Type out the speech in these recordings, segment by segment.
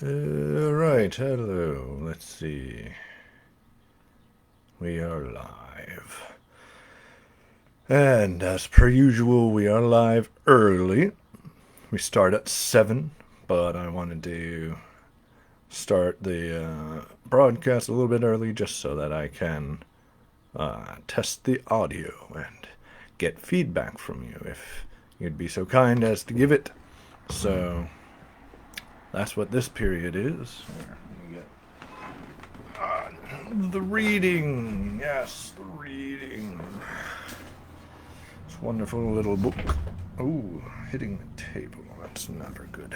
Right, hello. Let's see. We are live. And as per usual, we are live early. We start at 7, but I wanted to start the broadcast a little bit early just so that I can test the audio and get feedback from you if you'd be so kind as to give it. So that's what this period is. Here, let me get the reading. Yes, the reading. It's a wonderful little book. Oh, hitting the table. That's never good.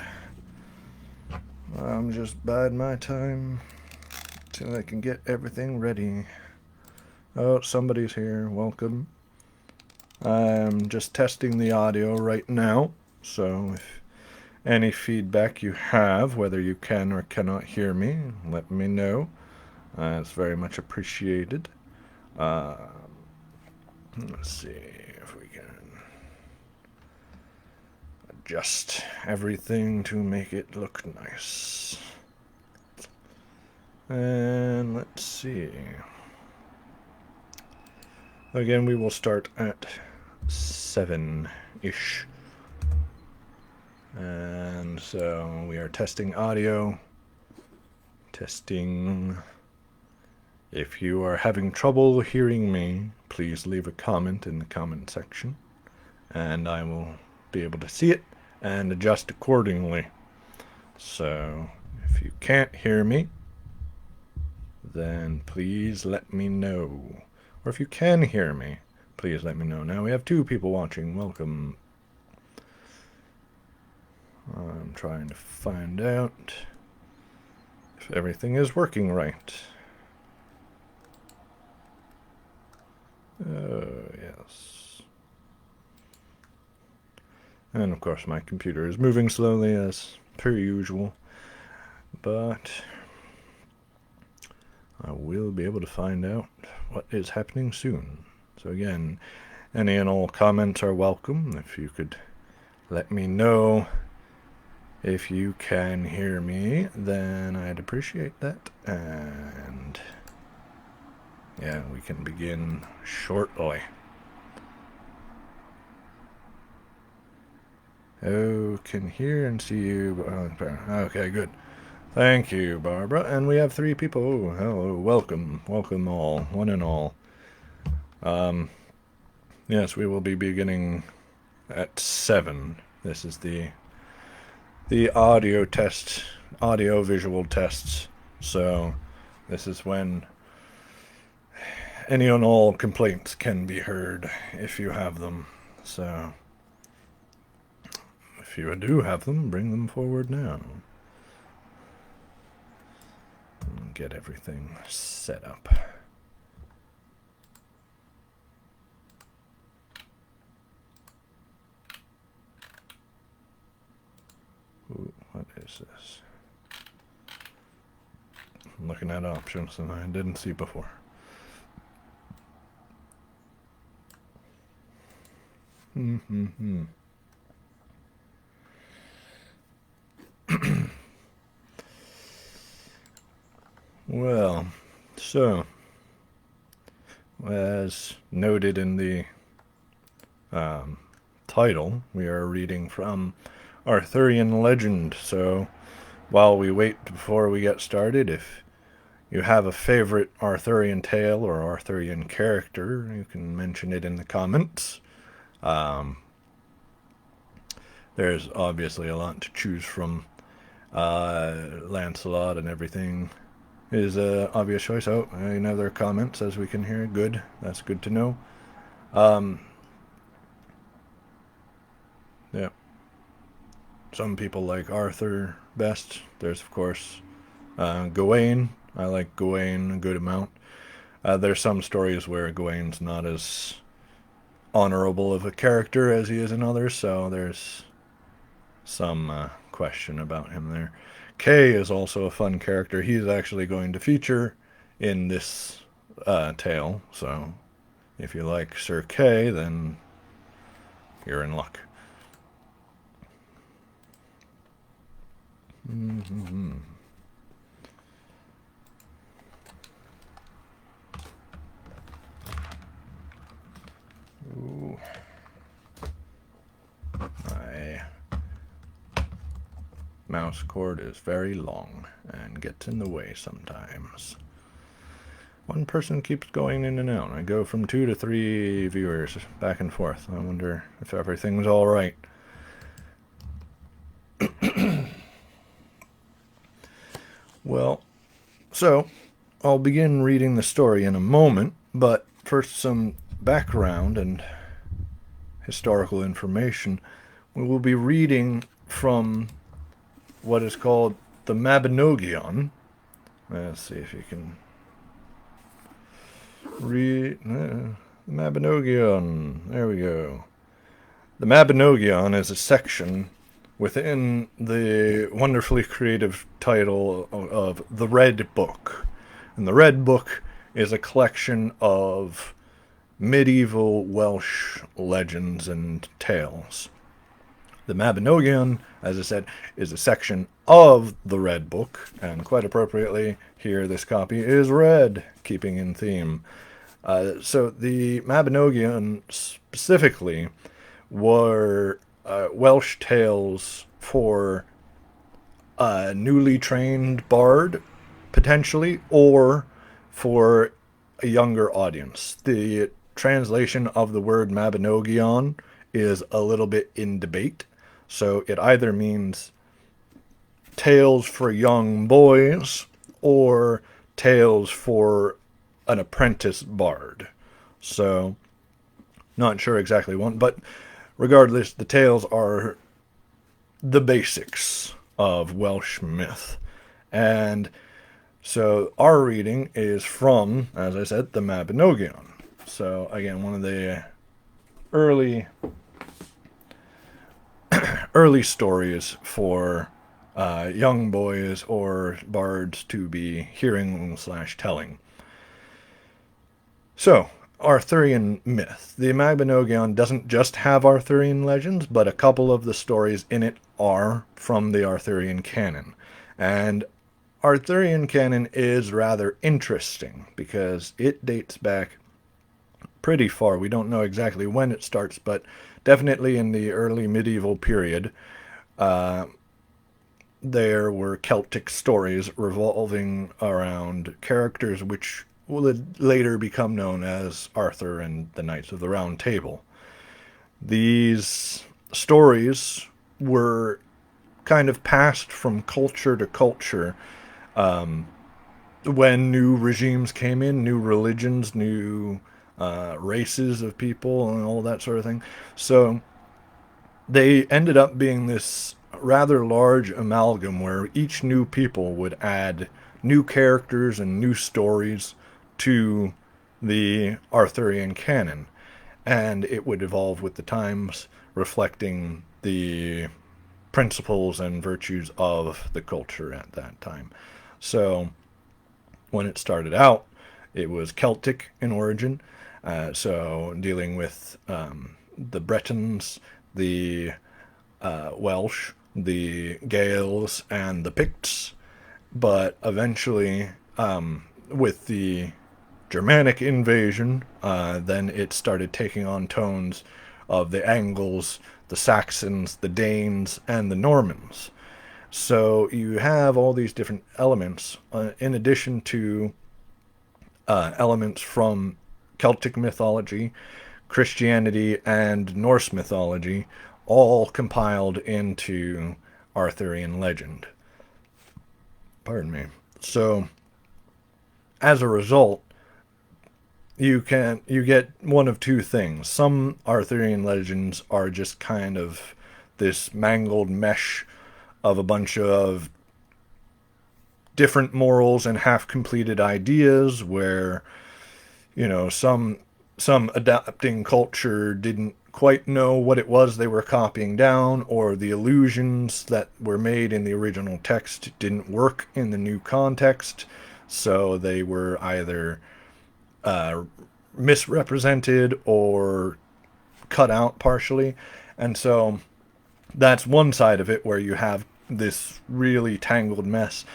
I'm just biding my time till I can get everything ready. Oh, somebody's here. Welcome. I'm just testing the audio right now, so if any feedback you have, whether you can or cannot hear me, let me know. It's very much appreciated. Let's see if we can adjust everything to make it look nice. And let's see. Again, we will start at 7-ish. And so we are testing audio. Testing. If you are having trouble hearing me, please leave a comment in the comment section, and I will be able to see it and adjust accordingly. So if you can't hear me, then please let me know. Or if you can hear me, please let me know. Now we have 2 people watching. Welcome. I'm trying to find out if everything is working right. Oh, yes. And of course my computer is moving slowly as per usual, but I will be able to find out what is happening soon. So again, any and all comments are welcome. If you could let me know if you can hear me, then I'd appreciate that. And yeah, we can begin shortly. Oh, can hear and see you. Okay, good. Thank you, Barbara. And we have 3 people. Oh, hello, welcome. Welcome all, one and all. Yes, we will be beginning at 7. This is the audio test, audio visual tests. So this is when any and all complaints can be heard if you have them. So if you do have them, bring them forward now. Get everything set up. Ooh, what is this? I'm looking at options and I didn't see before. Well, so, as noted in the title, we are reading from Arthurian legend. So, while we wait before we get started, if you have a favorite Arthurian tale or Arthurian character, you can mention it in the comments. There's obviously a lot to choose from. Lancelot and everything is an obvious choice. Oh, another comment says we can hear. Good. That's good to know. Yeah. Some people like Arthur best. There's, of course, Gawain. I like Gawain a good amount. There's some stories where Gawain's not as honorable of a character as he is in others, so there's some question about him there. Kay is also a fun character. He's actually going to feature in this tale, so if you like Sir Kay, then you're in luck. mouse cord is very long and gets in the way sometimes. One person keeps going in and out. I go from 2 to 3 viewers back and forth. I wonder if everything's all right. Well, so I'll begin reading the story in a moment, but first some background and historical information. We will be reading from what is called the Mabinogion. Let's see if you can read the Mabinogion. There we go. The Mabinogion is a section within the wonderfully creative title of The Red Book. And the Red Book is a collection of medieval Welsh legends and tales. The Mabinogion, as I said, is a section of the Red Book, and quite appropriately, here this copy is red, keeping in theme. So the Mabinogion specifically were Welsh tales for a newly trained bard, potentially, or for a younger audience. The translation of the word Mabinogion is a little bit in debate. So it either means tales for young boys or tales for an apprentice bard. So, not sure exactly one, but regardless, the tales are the basics of Welsh myth. And so our reading is from, as I said, the Mabinogion. So again, one of the early stories for young boys or bards to be hearing/telling. So, Arthurian myth. The Mabinogion doesn't just have Arthurian legends, but a couple of the stories in it are from the Arthurian Canon. And Arthurian Canon is rather interesting because it dates back pretty far. We don't know exactly when it starts, but definitely in the early medieval period, there were Celtic stories revolving around characters which would later become known as Arthur and the Knights of the Round Table. These stories were kind of passed from culture to culture when new regimes came in, new religions, new races of people, and all that sort of thing. So they ended up being this rather large amalgam where each new people would add new characters and new stories to the Arthurian canon, and it would evolve with the times, reflecting the principles and virtues of the culture at that time. So when it started out, it was Celtic in origin, so dealing with the Bretons, the Welsh, the Gaels, and the Picts, but eventually with the Germanic invasion, then it started taking on tones of the Angles, the Saxons, the Danes, and the Normans. So you have all these different elements, in addition to elements from Celtic mythology, Christianity, and Norse mythology, all compiled into Arthurian legend. Pardon me. So, as a result, you get one of two things. Some Arthurian legends are just kind of this mangled mesh of a bunch of different morals and half-completed ideas where, some adapting culture didn't quite know what it was they were copying down, or the allusions that were made in the original text didn't work in the new context, so they were either misrepresented or cut out partially. And so that's one side of it, where you have this really tangled mess.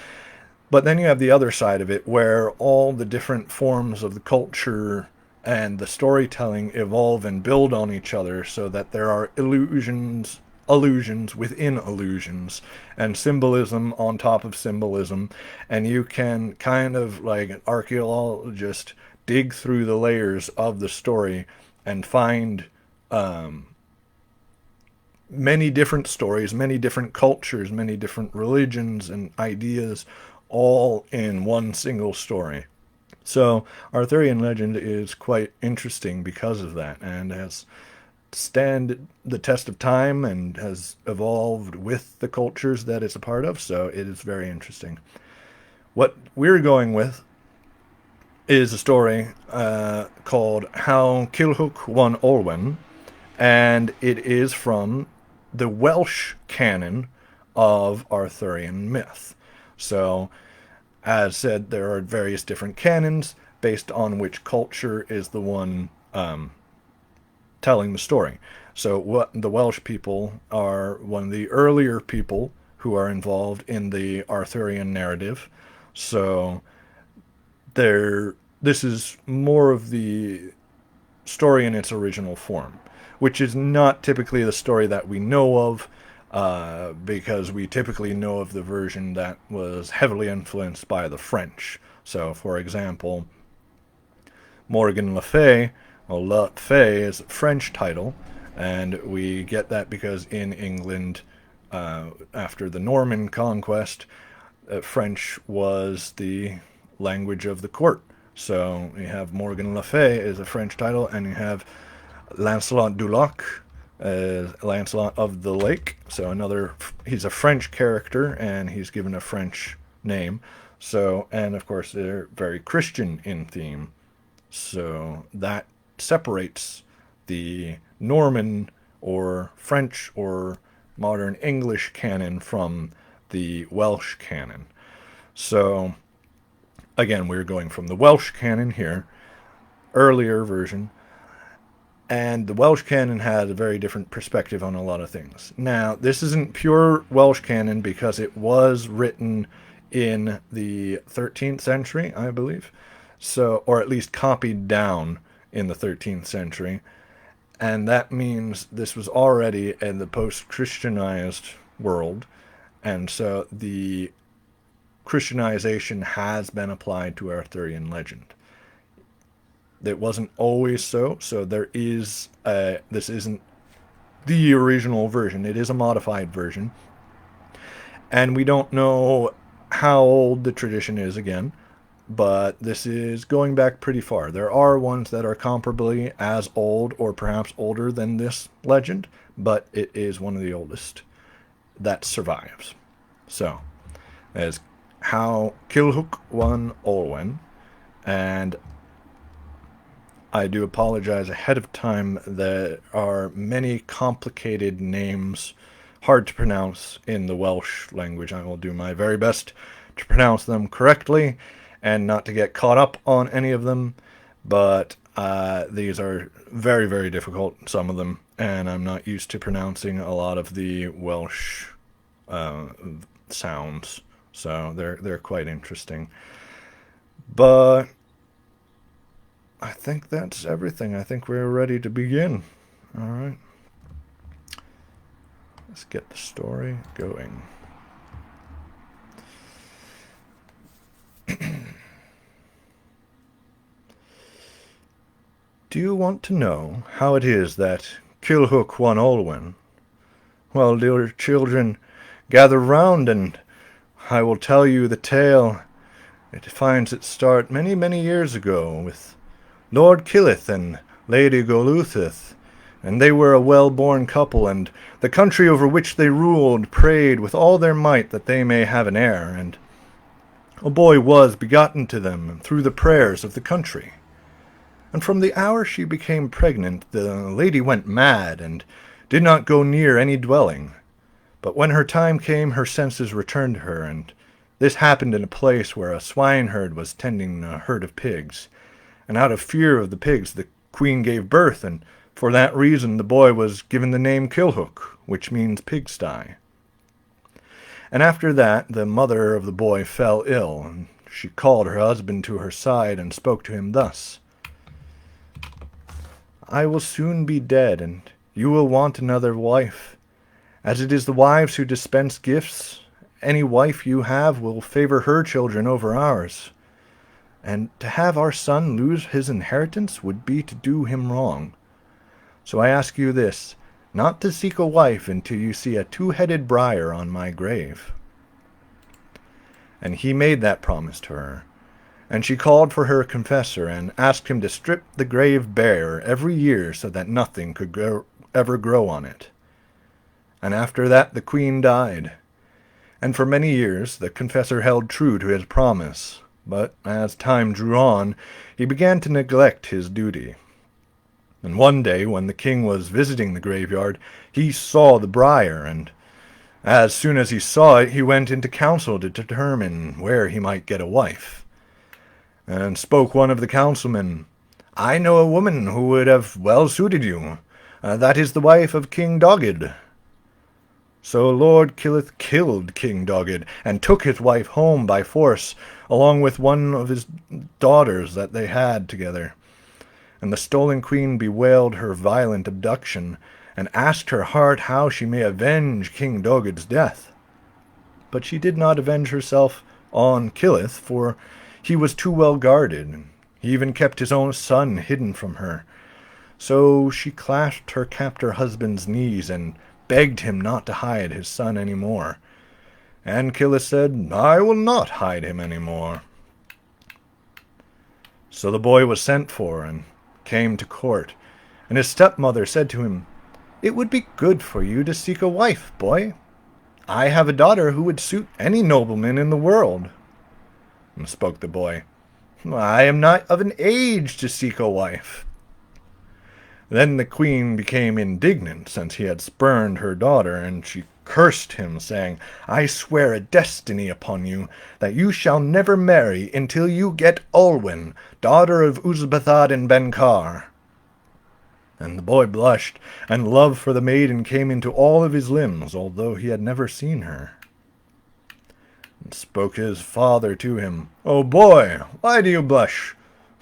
But then you have the other side of it, where all the different forms of the culture and the storytelling evolve and build on each other, so that there are allusions allusions within allusions and symbolism on top of symbolism, and you can kind of, like an archaeologist, dig through the layers of the story and find many different stories, many different cultures, many different religions and ideas, all in one single story. So Arthurian legend is quite interesting because of that, and has stand the test of time and has evolved with the cultures that it's a part of, so it is very interesting. What we're going with is a story called How Culhwch Won Olwen, and it is from the Welsh canon of Arthurian myth. So, as said, there are various different canons based on which culture is the one telling the story. So what the Welsh people are one of the earlier people who are involved in the Arthurian narrative. So this is more of the story in its original form, which is not typically the story that we know of, because we typically know of the version that was heavily influenced by the French. So, for example, Morgan Le Fay, well, Le Fay is a French title, and we get that because in England, after the Norman conquest, French was the language of the court. So you have Morgan Le Fay is a French title, and you have Lancelot du Lac, Lancelot of the Lake. So he's a French character, and he's given a French name. So, and of course they're very Christian in theme. So that separates the Norman or French or modern English canon from the Welsh canon. So again, we're going from the Welsh canon here, earlier version, and the Welsh canon had a very different perspective on a lot of things. Now, this isn't pure Welsh canon because it was written in the 13th century, I believe. So, or at least copied down in the 13th century. And that means this was already in the post-Christianized world. And so the Christianization has been applied to Arthurian legend. It wasn't always so. So there is, this isn't the original version. It is a modified version. And we don't know how old the tradition is again, but this is going back pretty far. There are ones that are comparably as old or perhaps older than this legend, but it is one of the oldest that survives. So, as How Culhwch Won Olwen, and I do apologize ahead of time. There are many complicated names, hard to pronounce in the Welsh language. I will do my very best to pronounce them correctly and not to get caught up on any of them, but these are very, very difficult, some of them, and I'm not used to pronouncing a lot of the Welsh sounds, so they're quite interesting. But I think that's everything. I think we're ready to begin. All right. Let's get the story going. Do you want to know how it is that Culhwch Won Olwen? Well, dear children, gather round and I will tell you the tale. It finds its start many, many years ago with Lord Culhwch and Lady Culhwch, and they were a well-born couple, and the country over which they ruled prayed with all their might that they may have an heir, and a boy was begotten to them through the prayers of the country. And from the hour she became pregnant, the lady went mad, and did not go near any dwelling. But when her time came, her senses returned to her, and this happened in a place where a swineherd was tending a herd of pigs. And out of fear of the pigs, the queen gave birth, and for that reason the boy was given the name Culhwch, which means pigsty. And after that, the mother of the boy fell ill, and she called her husband to her side and spoke to him thus: I will soon be dead, and you will want another wife. As it is the wives who dispense gifts, any wife you have will favor her children over ours. And to have our son lose his inheritance would be to do him wrong. So I ask you this, not to seek a wife until you see a two-headed briar on my grave." And he made that promise to her. And she called for her confessor and asked him to strip the grave bare every year so that nothing could ever grow on it. And after that the queen died. And for many years the confessor held true to his promise, but as time drew on, he began to neglect his duty. And one day, when the king was visiting the graveyard, he saw the briar, and as soon as he saw it, he went into council to determine where he might get a wife. And spoke one of the councilmen, "I know a woman who would have well suited you. That is the wife of King Dogged." So Lord Culhwch killed King Dogged, and took his wife home by force, along with one of his daughters that they had together. And the stolen queen bewailed her violent abduction, and asked her heart how she may avenge King Dogged's death. But she did not avenge herself on Culhwch, for he was too well guarded. He even kept his own son hidden from her. So she clasped her captor husband's knees and begged him not to hide his son any more. And Culhwch said, "I will not hide him any more." So the boy was sent for and came to court, and his stepmother said to him, "It would be good for you to seek a wife, boy. I have a daughter who would suit any nobleman in the world." And spoke the boy, "I am not of an age to seek a wife." Then the queen became indignant, since he had spurned her daughter, and she cursed him, saying, "I swear a destiny upon you, that you shall never marry until you get Olwen, daughter of Uzbethad and Benkar." And the boy blushed, and love for the maiden came into all of his limbs, although he had never seen her. And spoke his father to him, "O boy, why do you blush?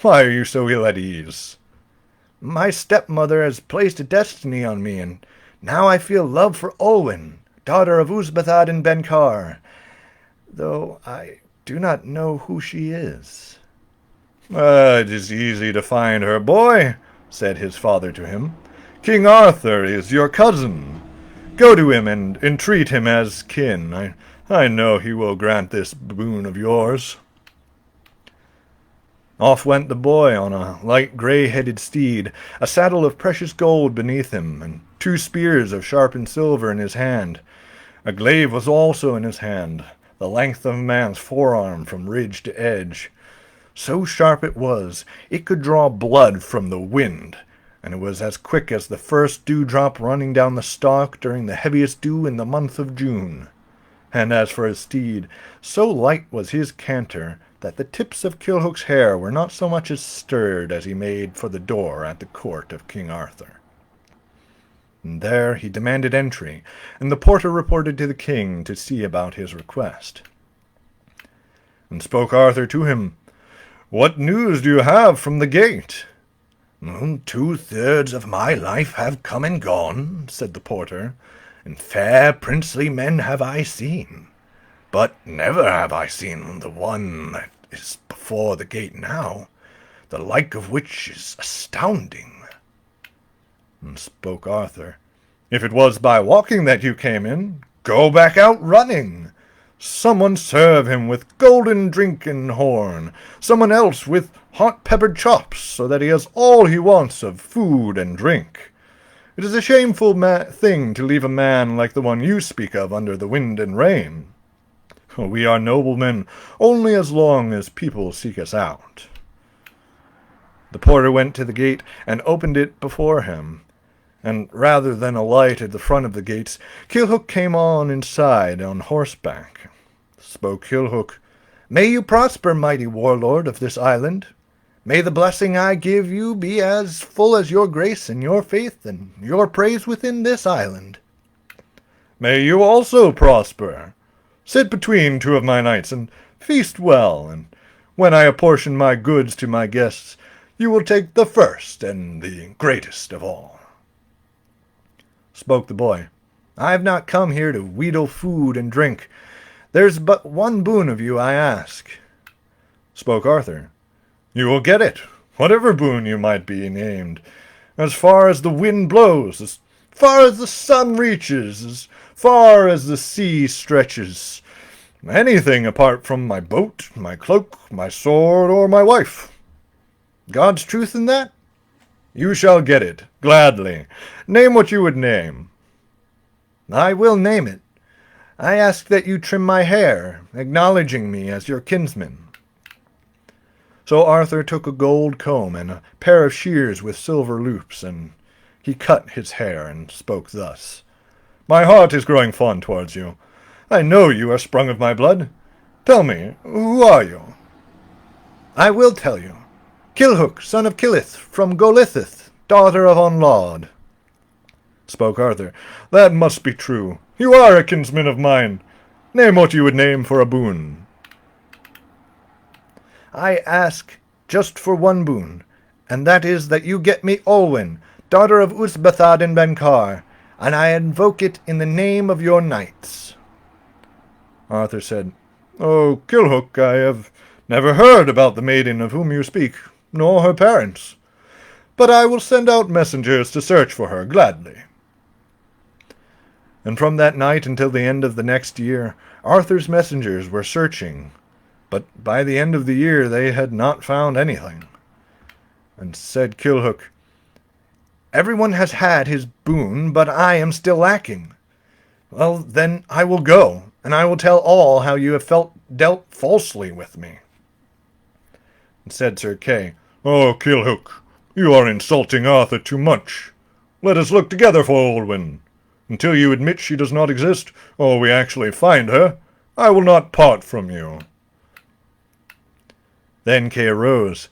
Why are you so ill at ease?" "My stepmother has placed a destiny on me, and now I feel love for Olwen, daughter of Uzbethad and Benkar, though I do not know who she is." "It is easy to find her, boy," said his father to him. "King Arthur is your cousin. Go to him and entreat him as kin. I know he will grant this boon of yours." Off went the boy on a light grey-headed steed, a saddle of precious gold beneath him, and 2 spears of sharpened silver in his hand. A glaive was also in his hand, the length of a man's forearm from ridge to edge. So sharp it was, it could draw blood from the wind, and it was as quick as the first dewdrop running down the stalk during the heaviest dew in the month of June. And as for his steed, so light was his canter that the tips of Culhwch's hair were not so much as stirred as he made for the door at the court of King Arthur. And there he demanded entry, and the porter reported to the king to see about his request. And spoke Arthur to him, "What news do you have from the gate?" "2/3 of my life have come and gone," said the porter, "and fair princely men have I seen, but never have I seen the one that is before the gate now, the like of which is astounding." And spoke Arthur, "If it was by walking that you came in, go back out running. Someone serve him with golden drink and horn, someone else with hot peppered chops, so that he has all he wants of food and drink. It is a shameful thing to leave a man like the one you speak of under the wind and rain. We are noblemen only as long as people seek us out." The porter went to the gate and opened it before him, and rather than alight at the front of the gates, Culhwch came on inside on horseback. Spoke Culhwch, "May you prosper, mighty warlord of this island. May the blessing I give you be as full as your grace and your faith and your praise within this island." "May you also prosper. Sit between 2 of my knights and feast well, and when I apportion my goods to my guests, you will take the first and the greatest of all." Spoke the boy, I have not come here to wheedle food and drink. There's but one boon of you I ask. Spoke Arthur. You will get it, whatever boon you might be named. As far as the wind blows, as far as the sun reaches, as far as the sea stretches. Anything apart from my boat, my cloak, my sword, or my wife. God's truth in that? You shall get it, gladly. Name what you would name. I will name it. I ask that you trim my hair, acknowledging me as your kinsman. So Arthur took a gold comb and a pair of shears with silver loops, and he cut his hair and spoke thus. My heart is growing fond towards you. I know you are sprung of my blood. Tell me, who are you? I will tell you. Culhwch, son of Culhwch, from Golithith, daughter of Onlawd. Spoke Arthur. That must be true. You are a kinsman of mine. Name what you would name for a boon. I ask just for one boon, and that is that you get me Olwen, daughter of Usbathad and Benkar, and I invoke it in the name of your knights. Arthur said, O Culhwch, I have never heard about the maiden of whom you speak, nor her parents. But I will send out messengers to search for her gladly. And from that night until the end of the next year, Arthur's messengers were searching, but by the end of the year they had not found anything. And said Culhwch, Everyone has had his boon, but I am still lacking. Well, then I will go, and I will tell all how you have dealt falsely with me. And said Sir Kay, O Culhwch, you are insulting Arthur too much. Let us look together for Olwen. Until you admit she does not exist, or we actually find her, I will not part from you. Then Kay arose.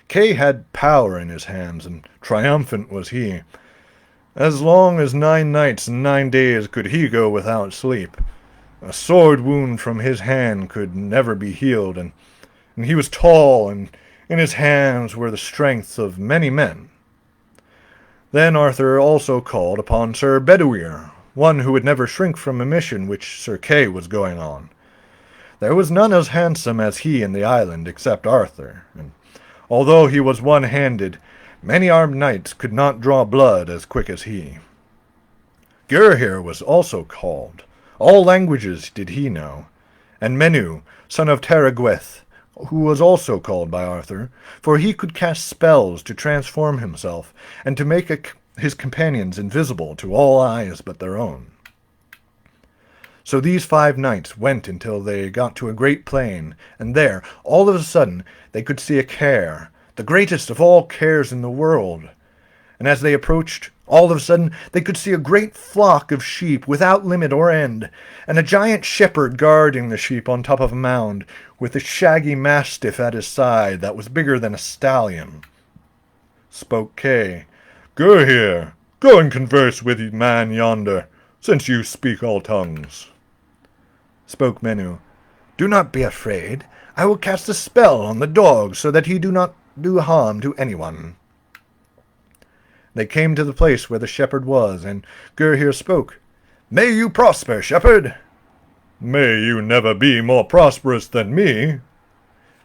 Kay had power in his hands, and triumphant was he. As long as 9 nights and 9 days could he go without sleep. A sword wound from his hand could never be healed, and he was tall, and in his hands were the strength of many men. Then Arthur also called upon Sir Bedwyr, one who would never shrink from a mission which Sir Kay was going on. There was none as handsome as he in the island except Arthur, and although he was one-handed, many armed knights could not draw blood as quick as he. Gurhyr was also called. All languages did he know, and Menw, son of Teragweth, who was also called by Arthur, for he could cast spells to transform himself, and to make his companions invisible to all eyes but their own. So these 5 knights went until they got to a great plain, and there, all of a sudden, they could see a care, the greatest of all cares in the world. And as they approached, all of a sudden, they could see a great flock of sheep without limit or end, and a giant shepherd guarding the sheep on top of a mound, with a shaggy mastiff at his side that was bigger than a stallion. Spoke Kay, Gurhyr, go and converse with the man yonder, since you speak all tongues. Spoke Menw, Do not be afraid. I will cast a spell on the dog, so that he do not do harm to anyone. They came to the place where the shepherd was, and Gurhyr spoke, May you prosper, shepherd. May you never be more prosperous than me.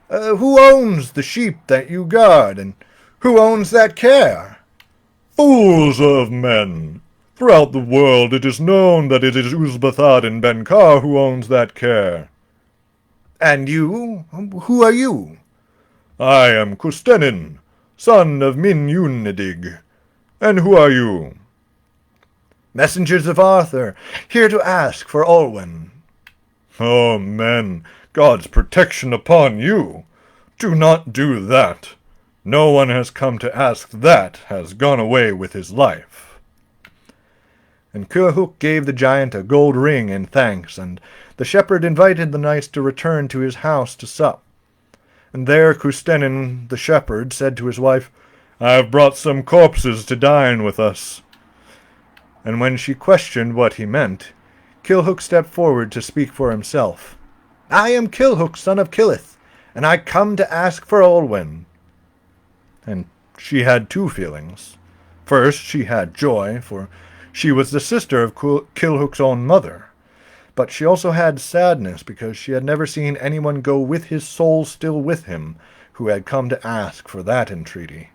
Who owns the sheep that you guard, and who owns that care? Fools of men! Throughout the world it is known that it is Usbathad and Benkar who owns that care. And you? Who are you? I am Custennin, son of Minunidig. And who are you? Messengers of Arthur, here to ask for Olwen. Oh, men, God's protection upon you! Do not do that. No one has come to ask that has gone away with his life. And Culhwch gave the giant a gold ring in thanks, and the shepherd invited the knights to return to his house to sup. And there Custennin the shepherd said to his wife, I have brought some corpses to dine with us. And when she questioned what he meant, Culhwch stepped forward to speak for himself. I am Culhwch, son of Culhwch, and I come to ask for Olwen. And she had 2 feelings. First, she had joy, for She was the sister of Culhwch's own mother, but she also had sadness because she had never seen anyone go with his soul still with him who had come to ask for that entreaty.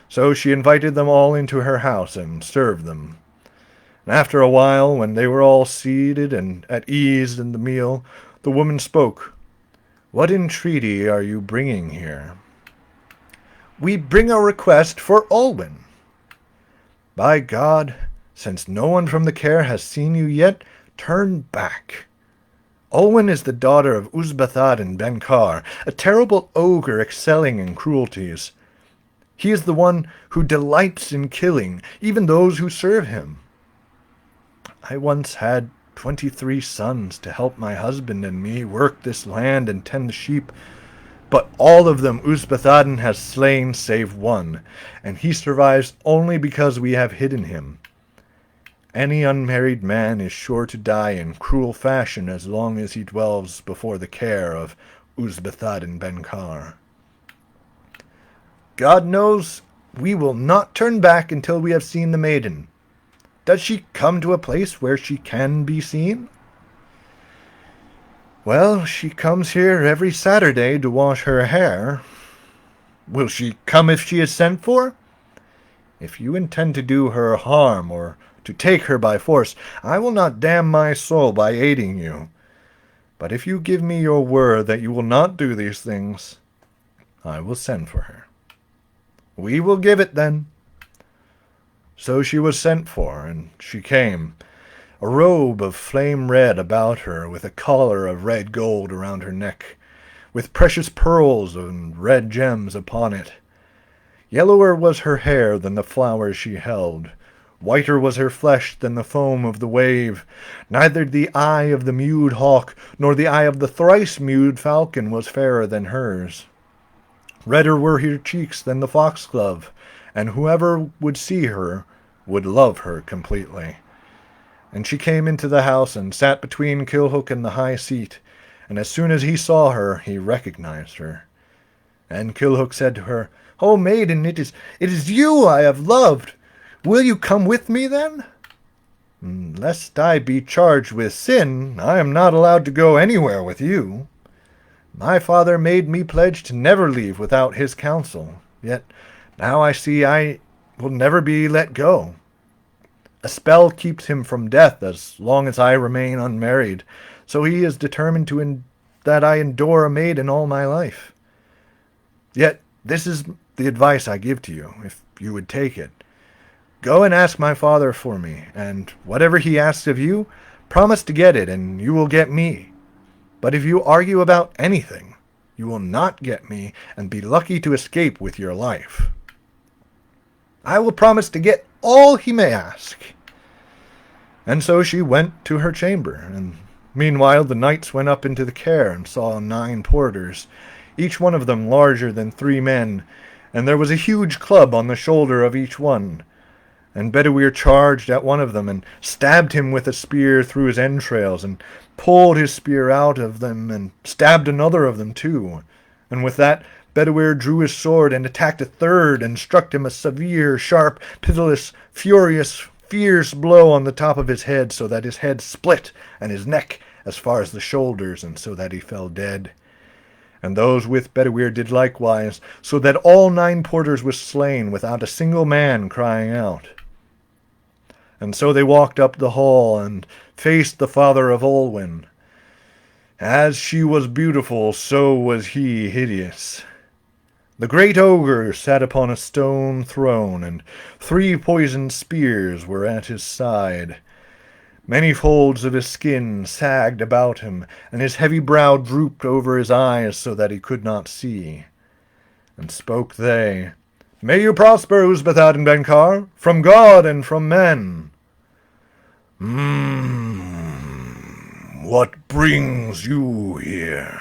So she invited them all into her house and served them. And after a while, when they were all seated and at ease in the meal, the woman spoke. "What entreaty are you bringing here?" "We bring a request for Olwen." "By God, since no one from the care has seen you yet, turn back. Olwen is the daughter of Uzbathad and Benkar, a terrible ogre excelling in cruelties. He is the one who delights in killing, even those who serve him. I once had 23 sons to help my husband and me work this land and tend the sheep, but all of them Uzbathaden has slain save one, and he survives only because we have hidden him. Any unmarried man is sure to die in cruel fashion as long as he dwells before the care of Uzbathad and Benkar. God knows we will not turn back until we have seen the maiden. Does she come to a place where she can be seen?" "Well, she comes here every Saturday to wash her hair." "Will she come if she is sent for?" "If you intend to do her harm or to take her by force, I will not damn my soul by aiding you. But if you give me your word that you will not do these things, I will send for her." "We will give it, then." So she was sent for, and she came, a robe of flame red about her, with a collar of red gold around her neck, with precious pearls and red gems upon it. Yellower was her hair than the flowers she held, whiter was her flesh than the foam of the wave. Neither the eye of the mewed hawk nor the eye of the thrice-mewed falcon was fairer than hers. Redder were her cheeks than the foxglove, and whoever would see her would love her completely. And she came into the house and sat between Culhwch and the high seat, and as soon as he saw her, he recognized her. And Culhwch said to her, "O maiden, it is you I have loved. Will you come with me, then?" "Lest I be charged with sin, I am not allowed to go anywhere with you. My father made me pledge to never leave without his counsel, yet now I see I will never be let go. A spell keeps him from death as long as I remain unmarried, so he is determined that I endure a maiden all my life. Yet this is the advice I give to you, if you would take it. Go and ask my father for me, and whatever he asks of you, promise to get it, and you will get me. But if you argue about anything, you will not get me, and be lucky to escape with your life." "I will promise to get all he may ask." And so she went to her chamber, and meanwhile the knights went up into the care and saw 9 porters, each one of them larger than 3 men, and there was a huge club on the shoulder of each one. And Bedwyr charged at one of them, and stabbed him with a spear through his entrails, and pulled his spear out of them, and stabbed another of them too. And with that Bedwyr drew his sword, and attacked a third, and struck him a severe, sharp, pitiless, furious, fierce blow on the top of his head, so that his head split, and his neck as far as the shoulders, and so that he fell dead. And those with Bedwyr did likewise, so that all 9 porters were slain, without a single man crying out. And so they walked up the hall, and faced the father of Olwen. As she was beautiful, so was he hideous. The great ogre sat upon a stone throne, and 3 poisoned spears were at his side. Many folds of his skin sagged about him, and his heavy brow drooped over his eyes so that he could not see. And spoke they, "May you prosper, Uzbathad and Benkar, from God and from men." "What brings you here?"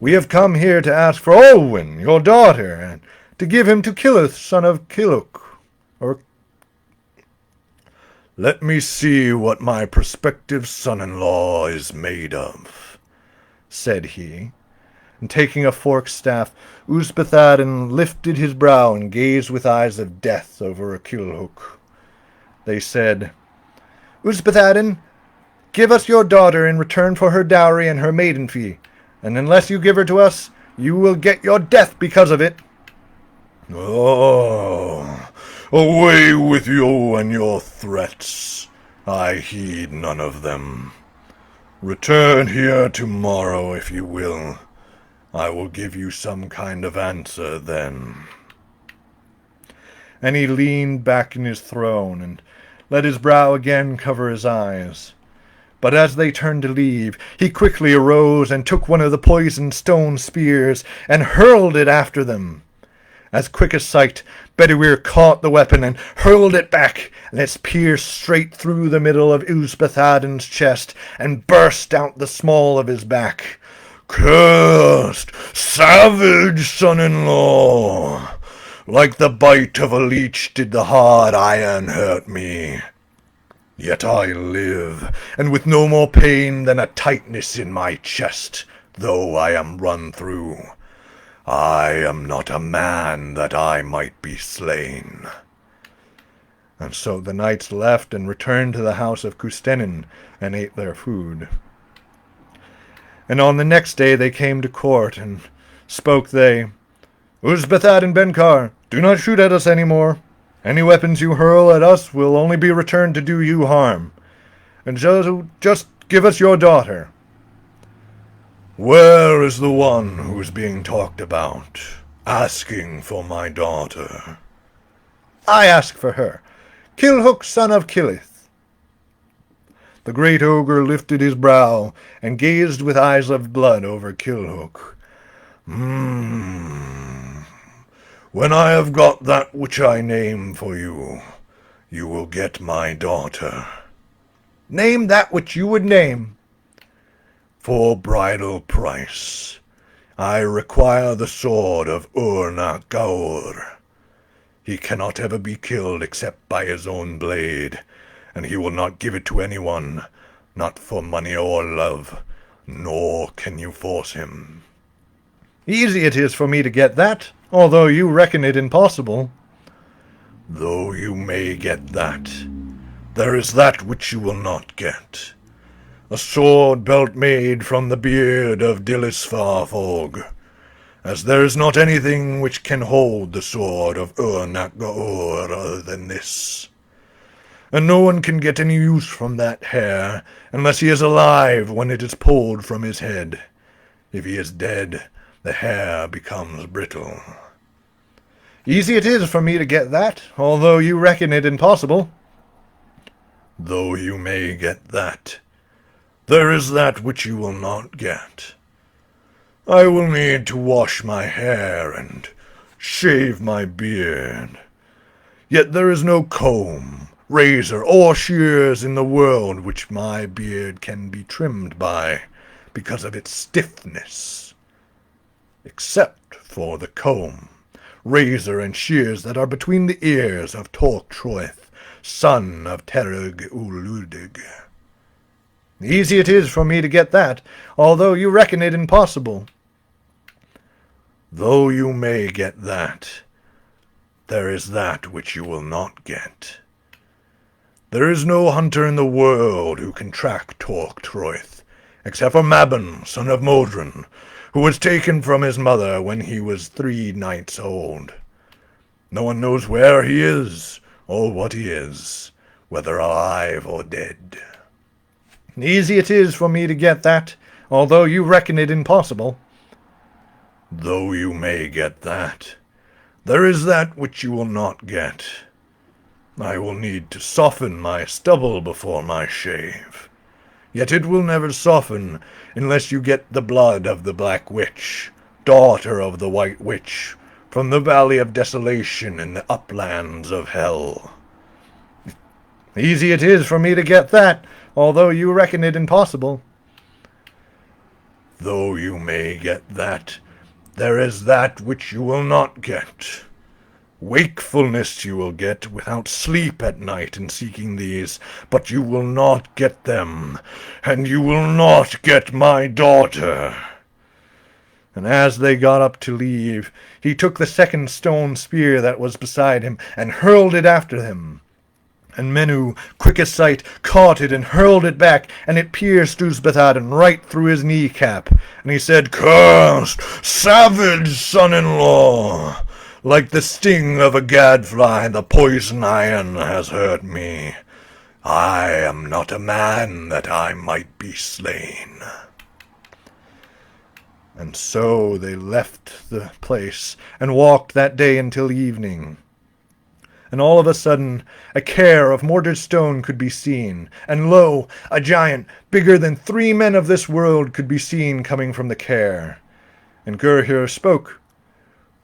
"We have come here to ask for Olwen, your daughter, and to give him to Culhwch, son of Culhwch, or—" "Let me see what my prospective son-in-law is made of," said he. and taking a forked staff, Uthpathadden lifted his brow and gazed with eyes of death over Culhwch. They said, Uthpathadden, give us your daughter in return for her dowry and her maiden fee, and unless you give her to us, you will get your death because of it. Oh, away with you and your threats. I heed none of them. Return here tomorrow if you will. I will give you some kind of answer then. And he leaned back in his throne and let his brow again cover his eyes. But as they turned to leave, he quickly arose and took one of the poisoned stone spears and hurled it after them. As quick as sight, Bedwyr caught the weapon and hurled it back, and it pierced straight through the middle of Uthpathadden's chest and burst out the small of his back. Cursed, savage son-in-law! Like the bite of a leech did the hard iron hurt me. Yet I live, and with no more pain than a tightness in my chest, though I am run through. I am not a man that I might be slain. And so the knights left and returned to the house of Custennin and ate their food. And on the next day they came to court, and spoke they, Uthpathad and Benkar, do not shoot at us any more. Any weapons you hurl at us will only be returned to do you harm. And just give us your daughter. Where is the one who is being talked about, asking for my daughter? I ask for her, Culhwch, son of Culhwch. The great ogre lifted his brow and gazed with eyes of blood over Culhwch. When I have got that which I name for you, you will get my daughter. Name that which you would name. For bridal price, I require the sword of Gaur. He cannot ever be killed except by his own blade, and he will not give it to anyone, not for money or love, nor can you force him. Easy it is for me to get that, although you reckon it impossible. Though you may get that, there is that which you will not get. A sword belt made from the beard of Dilisfarfog, as there is not anything which can hold the sword of Gaur other than this. And no one can get any use from that hair unless he is alive when it is pulled from his head. If he is dead, the hair becomes brittle. Easy it is for me to get that, although you reckon it impossible. Though you may get that, there is that which you will not get. I will need to wash my hair and shave my beard. Yet there is no comb, razor, or shears in the world which my beard can be trimmed by, because of its stiffness, except for the comb, razor, and shears that are between the ears of Culhwch, son of Terug Uludig. Easy it is for me to get that, although you reckon it impossible. Though you may get that, there is that which you will not get. There is no hunter in the world who can track Culhwch, except for Mabon, son of Modron, who was taken from his mother when he was 3 nights old. No one knows where he is, or what he is, whether alive or dead. Easy it is for me to get that, although you reckon it impossible. Though you may get that, there is that which you will not get. I will need to soften my stubble before my shave. Yet it will never soften unless you get the blood of the Black Witch, daughter of the White Witch, from the Valley of Desolation in the uplands of Hell. Easy it is for me to get that, although you reckon it impossible. Though you may get that, there is that which you will not get. Wakefulness you will get without sleep at night in seeking these, but you will not get them, and you will not get my daughter. And as they got up to leave, he took the second stone spear that was beside him and hurled it after them. And Menw, quick as sight, caught it and hurled it back, and it pierced Usbethadden right through his kneecap. And he said, "Cursed, savage son-in-law! Like the sting of a gadfly, the poison iron has hurt me. I am not a man that I might be slain." And so they left the place, and walked that day until evening. And all of a sudden a cairn of mortared stone could be seen, and lo, a giant, bigger than 3 men of this world, could be seen coming from the cairn. And Gurhyr spoke.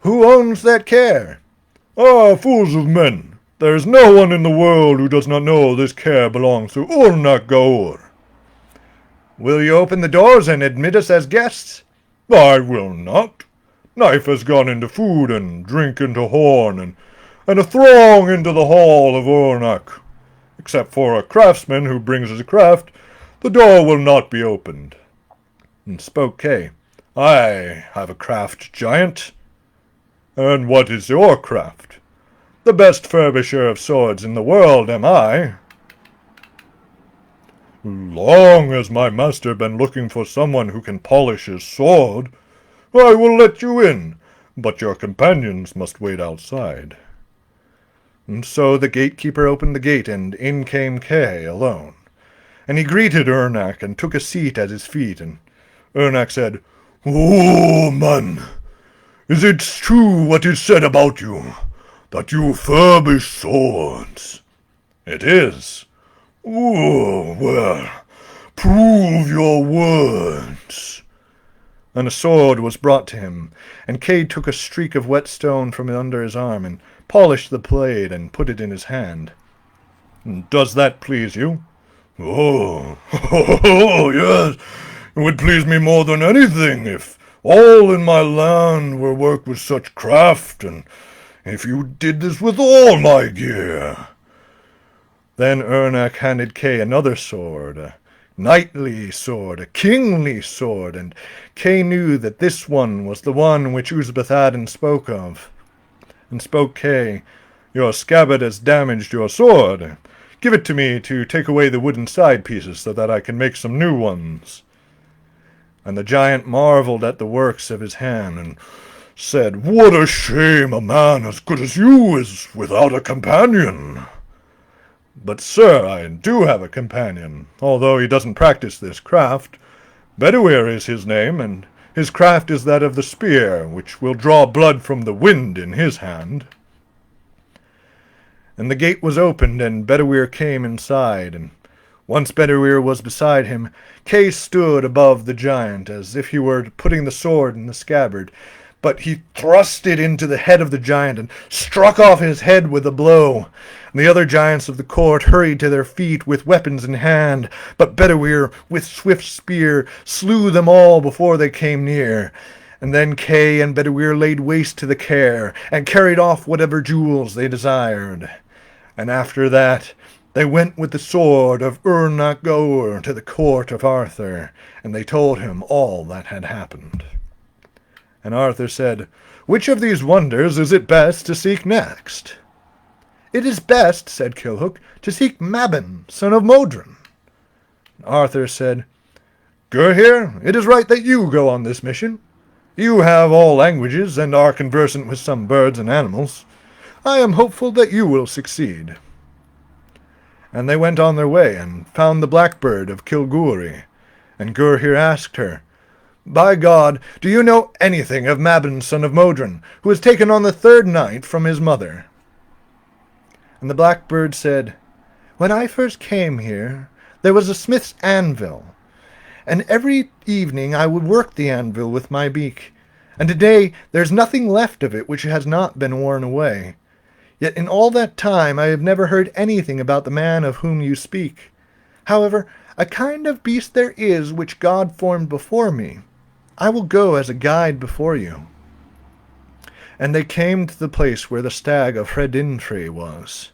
"Who owns that cairn?" "Ah, fools of men! There is no one in the world who does not know this cairn belongs to Urnak Gaur." "Will you open the doors and admit us as guests?" "I will not. Knife has gone into food, and drink into horn, and a throng into the hall of Urnak. Except for a craftsman who brings his craft, the door will not be opened." And spoke Kay. "I have a craft, giant." "And what is your craft?" "The best furbisher of swords in the world am I." "Long has my master been looking for someone who can polish his sword. I will let you in, but your companions must wait outside." And so the gatekeeper opened the gate, and in came Kay alone. And he greeted Urnak, and took a seat at his feet, and Urnak said, "Oh, man, is it true what is said about you, that you furbish swords?" "It is." "Oh, well, prove your words." And a sword was brought to him, and Kay took a streak of whetstone from under his arm, and polished the blade, and put it in his hand. "Does that please you?" Oh, yes, it would please me more than anything if all in my land were worked with such craft, and if you did this with all my gear." Then Urnak handed Kay another sword, a knightly sword, a kingly sword, and Kay knew that this one was the one which Usbethadden spoke of. And spoke Kay, "Your scabbard has damaged your sword. Give it to me to take away the wooden side pieces, so that I can make some new ones." And the giant marveled at the works of his hand, and said, "What a shame a man as good as you is without a companion." "But, sir, I do have a companion, although he doesn't practice this craft. Bedwyr is his name, and his craft is that of the spear, which will draw blood from the wind in his hand." And the gate was opened, and Bedwyr came inside, and once Bedwyr was beside him, Kay stood above the giant, as if he were putting the sword in the scabbard, but he thrust it into the head of the giant, and struck off his head with a blow. And the other giants of the court hurried to their feet with weapons in hand, but Bedwyr, with swift spear, slew them all before they came near. And then Kay and Bedwyr laid waste to the cairn, and carried off whatever jewels they desired. And after that they went with the sword of Urnak Gaur to the court of Arthur, and they told him all that had happened. And Arthur said, "Which of these wonders is it best to seek next?" "It is best," said Culhwch, "to seek Mabon, son of Modron." Arthur said, "Gurhyr, it is right that you go on this mission. You have all languages, and are conversant with some birds and animals. I am hopeful that you will succeed." And they went on their way, and found the blackbird of Kilguri. And Gurhyr asked her, "By God, do you know anything of Mabon, son of Modron, who was taken on the 3rd night from his mother?" And the blackbird said, "When I first came here, there was a smith's anvil, and every evening I would work the anvil with my beak, and today there's nothing left of it which has not been worn away. Yet in all that time I have never heard anything about the man of whom you speak. However, a kind of beast there is which God formed before me. I will go as a guide before you." And they came to the place where the stag of Hredintree was.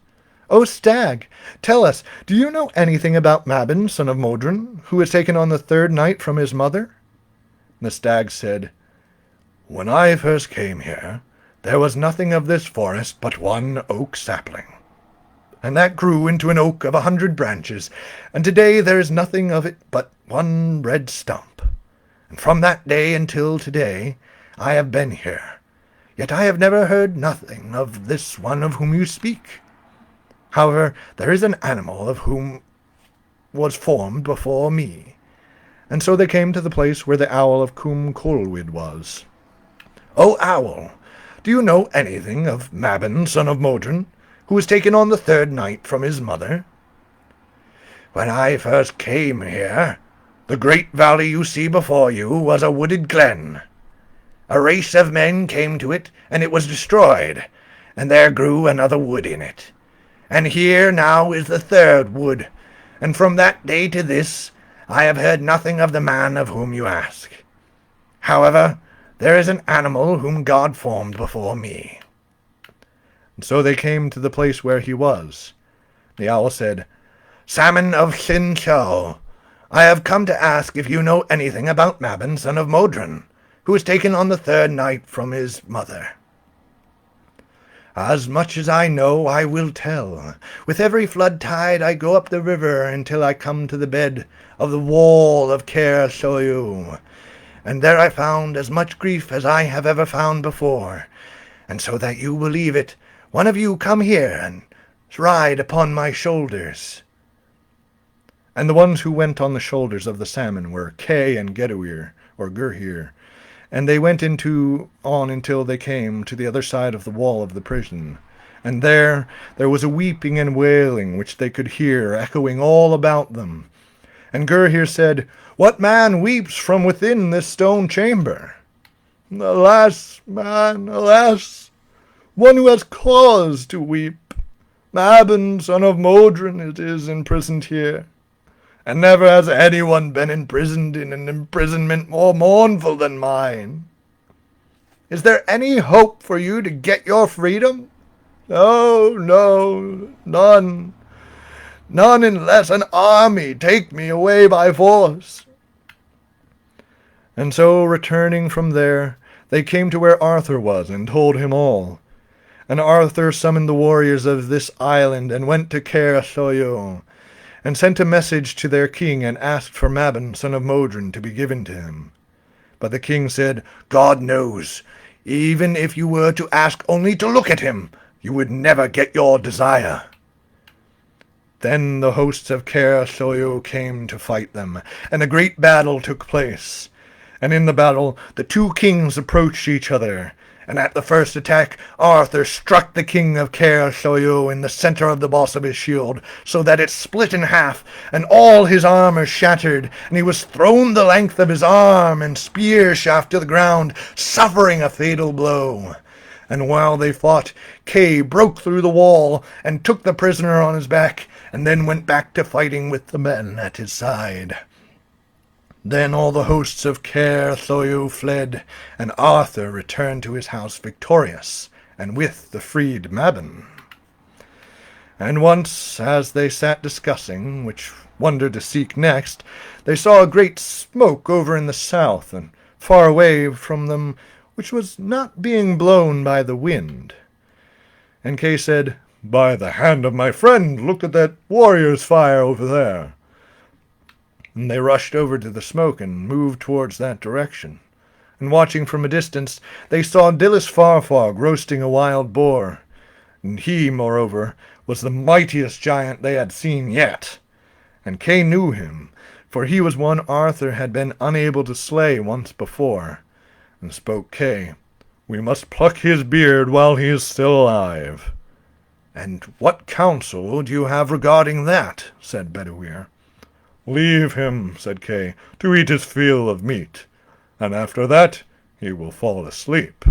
"O stag, tell us, do you know anything about Mabon, son of Modron, who was taken on the 3rd night from his mother?" And the stag said, When I first came here, there was nothing of this forest but one oak sapling, and that grew into an oak of 100 branches, and today there is nothing of it but one red stump. And from that day until today I have been here, yet I have never heard nothing of this one of whom you speak. However, there is an animal of whom was formed before me. And so they came to the place where the owl of Culhwch was. O owl, do you know anything of Mabon, son of Modron, who was taken on the 3rd night from his mother? When I first came here, the great valley you see before you was a wooded glen. A race of men came to it, and it was destroyed, and there grew another wood in it. And here now is the 3rd wood, and from that day to this I have heard nothing of the man of whom you ask. However, there is an animal whom God formed before me. And so they came to the place where he was. The owl said, Salmon of Culhwch, I have come to ask if you know anything about Mabon, son of Modron, who was taken on the 3rd night from his mother. As much as I know I will tell. With every flood tide I go up the river until I come to the bed of the wall of Culhwch, and there I found as much grief as I have ever found before. And so that you believe it, one of you come here and ride upon my shoulders. And the ones who went on the shoulders of the salmon were Kay and Gedawir, or Gurhir, and they went on until they came to the other side of the wall of the prison. And there was a weeping and wailing which they could hear echoing all about them. And Gurhir said, What man weeps from within this stone chamber? Alas, man, alas, one who has cause to weep. Mabon, son of Modron, it is imprisoned here, and never has anyone been imprisoned in an imprisonment more mournful than mine. Is there any hope for you to get your freedom? No, none. None unless an army take me away by force. And so, returning from there, they came to where Arthur was, and told him all. And Arthur summoned the warriors of this island, and went to Culhwch, and sent a message to their king, and asked for Mabon, son of Modron, to be given to him. But the king said, God knows, even if you were to ask only to look at him, you would never get your desire. Then the hosts of Culhwch came to fight them, and a great battle took place. And in the battle the 2 kings approached each other, and at the first attack Arthur struck the king of Culhwch in the center of the boss of his shield, so that it split in half, and all his armor shattered, and he was thrown the length of his arm and spear shaft to the ground, suffering a fatal blow. And while they fought, Kay broke through the wall and took the prisoner on his back, and then went back to fighting with the men at his side. Then all the hosts of Culhwch fled, and Arthur returned to his house victorious, and with the freed Mabon. And once, as they sat discussing which wonder to seek next, they saw a great smoke over in the south, and far away from them, which was not being blown by the wind. And Kay said, By the hand of my friend, look at that warrior's fire over there. And they rushed over to the smoke and moved towards that direction. And watching from a distance, they saw Dillis Farfog roasting a wild boar. And he, moreover, was the mightiest giant they had seen yet. And Kay knew him, for he was one Arthur had been unable to slay once before. And spoke Kay, We must pluck his beard while he is still alive. And what counsel do you have regarding that? Said Bedouir. Leave him, said Kay, to eat his fill of meat, and after that he will fall asleep.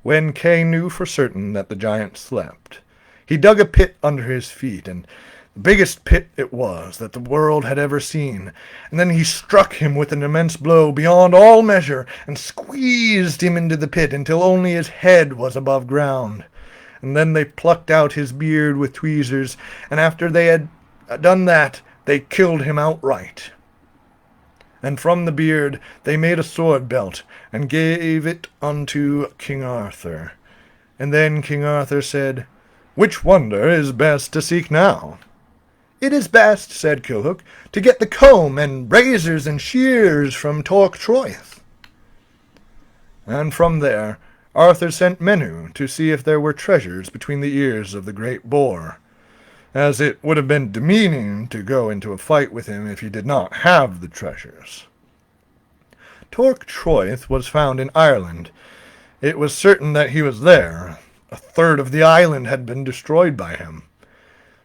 When Kay knew for certain that the giant slept, he dug a pit under his feet, and the biggest pit it was that the world had ever seen, and then he struck him with an immense blow beyond all measure, and squeezed him into the pit until only his head was above ground. And then they plucked out his beard with tweezers, and after they had done that, they killed him outright. And from the beard they made a sword belt, and gave it unto King Arthur. And then King Arthur said, Which wonder is best to seek now? It is best, said Culhwch, to get the comb and razors and shears from Torc Troith. And from there Arthur sent Menw to see if there were treasures between the ears of the great boar, as it would have been demeaning to go into a fight with him if he did not have the treasures. Torc Troith was found in Ireland. It was certain that he was there. A third of the island had been destroyed by him.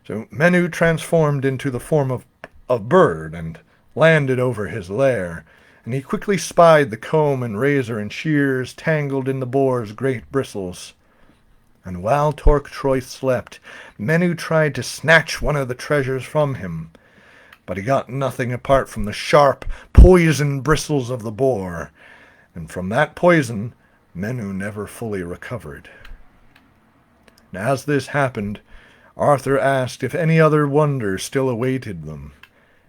So Menw transformed into the form of a bird and landed over his lair, and he quickly spied the comb and razor and shears tangled in the boar's great bristles. And while Torc Troith slept, Menw tried to snatch one of the treasures from him, but he got nothing apart from the sharp, poisoned bristles of the boar, and from that poison Menw never fully recovered. And as this happened, Arthur asked if any other wonder still awaited them,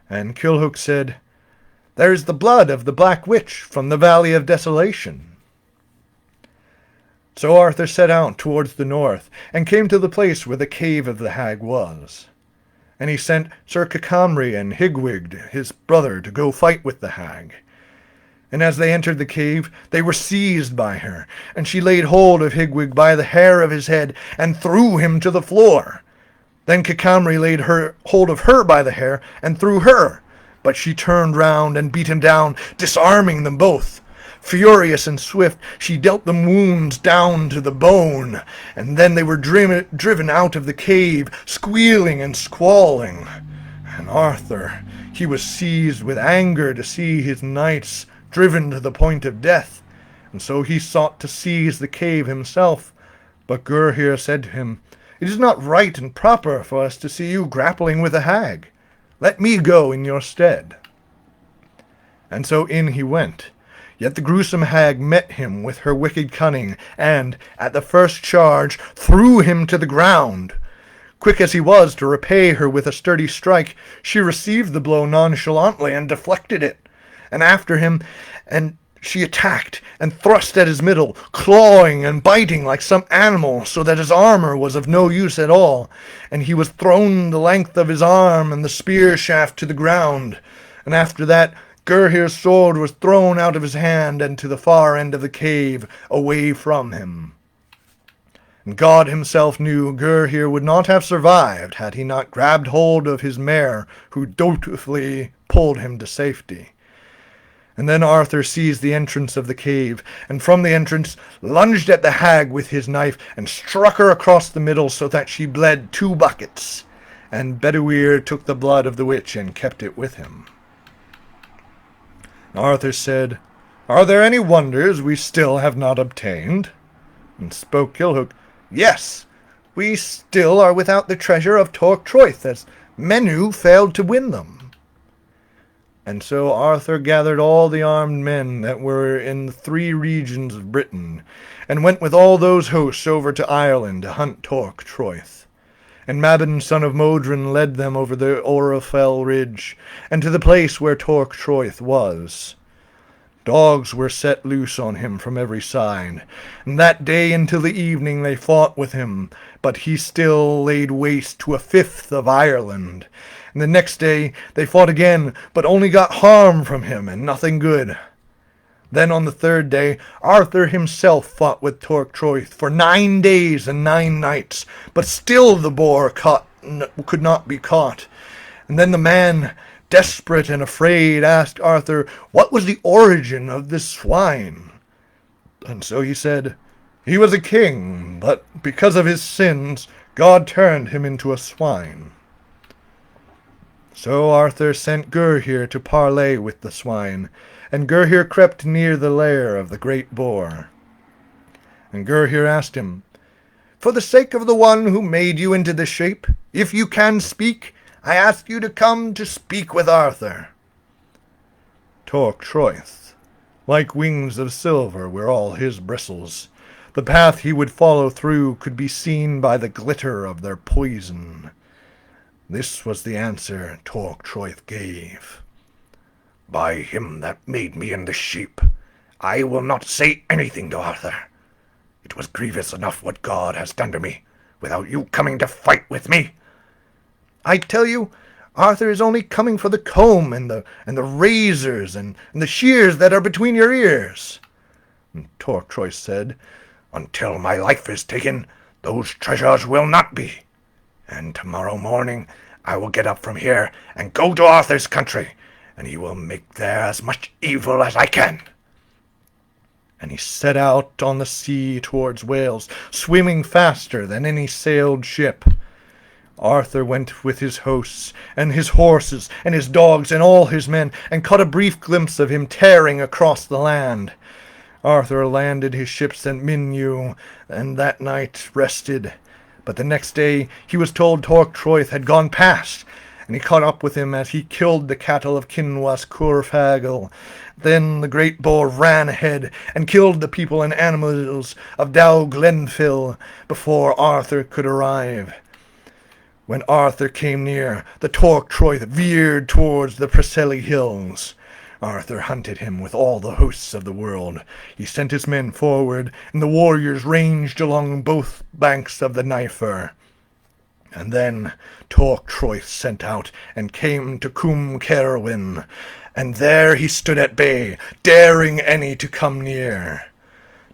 and Culhwch said, There is the blood of the Black Witch from the Valley of Desolation. So Arthur set out towards the north, and came to the place where the cave of the hag was. And he sent Sir Cacamry and Hygwig, his brother, to go fight with the hag. And as they entered the cave, they were seized by her, and she laid hold of Hygwig by the hair of his head, and threw him to the floor. Then Cacamry laid hold of her by the hair, and threw her, but she turned round and beat him down, disarming them both. Furious and swift, she dealt them wounds down to the bone, and then they were driven out of the cave, squealing and squalling. And Arthur, he was seized with anger to see his knights driven to the point of death, and so he sought to seize the cave himself. But Gurhyr said to him, It is not right and proper for us to see you grappling with a hag. Let me go in your stead. And so in he went. Yet the gruesome hag met him with her wicked cunning, and, at the first charge, threw him to the ground. Quick as he was to repay her with a sturdy strike, she received the blow nonchalantly and deflected it. And after him, and she attacked and thrust at his middle, clawing and biting like some animal, so that his armor was of no use at all, and he was thrown the length of his arm and the spear shaft to the ground. And after that, Gurhyr's sword was thrown out of his hand and to the far end of the cave, away from him. And God himself knew Gurhyr would not have survived had he not grabbed hold of his mare, who dutifully pulled him to safety. And then Arthur seized the entrance of the cave, and from the entrance lunged at the hag with his knife, and struck her across the middle so that she bled 2 buckets. And Bedwyr took the blood of the witch and kept it with him. Arthur said, Are there any wonders we still have not obtained? And spoke Culhwch, Yes, we still are without the treasure of Torc Troith, as Menw failed to win them. And so Arthur gathered all the armed men that were in the 3 regions of Britain, and went with all those hosts over to Ireland to hunt Torc Troith. And Mabon son of Modron led them over the Orifel ridge, and to the place where Torc Troith was. Dogs were set loose on him from every side, and that day until the evening they fought with him, but he still laid waste to 1/5 of Ireland. And the next day they fought again, but only got harm from him, and nothing good. Then on the 3rd day Arthur himself fought with Torc Troith for 9 days and 9 nights, but still the boar could not be caught. And then the man, desperate and afraid, asked Arthur what was the origin of this swine. And so he said, He was a king, but because of his sins God turned him into a swine. So Arthur sent Gurhyr to parley with the swine, and Gurhyr crept near the lair of the great boar. And Gurhyr asked him, For the sake of the one who made you into this shape, if you can speak, I ask you to come to speak with Arthur. Torc Troith, like wings of silver were all his bristles. The path he would follow through could be seen by the glitter of their poison. This was the answer Torc Troith gave. By him that made me and the sheep, I will not say anything to Arthur. It was grievous enough what God has done to me, without you coming to fight with me. I tell you, Arthur is only coming for the comb and the razors and the shears that are between your ears. And Torquoise said, Until my life is taken, those treasures will not be. And tomorrow morning I will get up from here and go to Arthur's country, and he will make there as much evil as I can. And he set out on the sea towards Wales, swimming faster than any sailed ship. Arthur went with his hosts, and his horses, and his dogs, and all his men, and caught a brief glimpse of him tearing across the land. Arthur landed his ships at Minyu, and that night rested. But the next day he was told Torquoise had gone past, and he caught up with him as he killed the cattle of Kinwas Curfagel. Then the great boar ran ahead and killed the people and animals of Dow Glenfill before Arthur could arrive. When Arthur came near, the Torquoise veered towards the Preseli Hills. Arthur hunted him with all the hosts of the world. He sent his men forward, and the warriors ranged along both banks of the Nifer. And then Torquoise sent out and came to Cwm Cerwyn, and there he stood at bay, daring any to come near.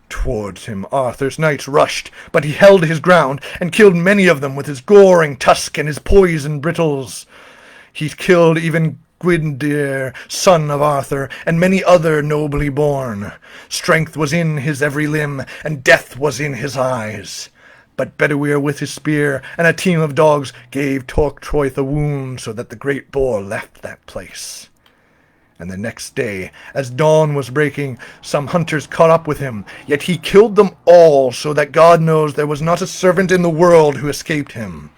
Towards him Arthur's knights rushed, but he held his ground, and killed many of them with his goring tusk and his poisoned brittles. He killed even Gwydir, son of Arthur, and many other nobly born. Strength was in his every limb, and death was in his eyes. But Bedwyr with his spear and a team of dogs gave Torquoise a wound, so that the great boar left that place. And the next day, as dawn was breaking, some hunters caught up with him, yet he killed them all, so that God knows there was not a servant in the world who escaped him.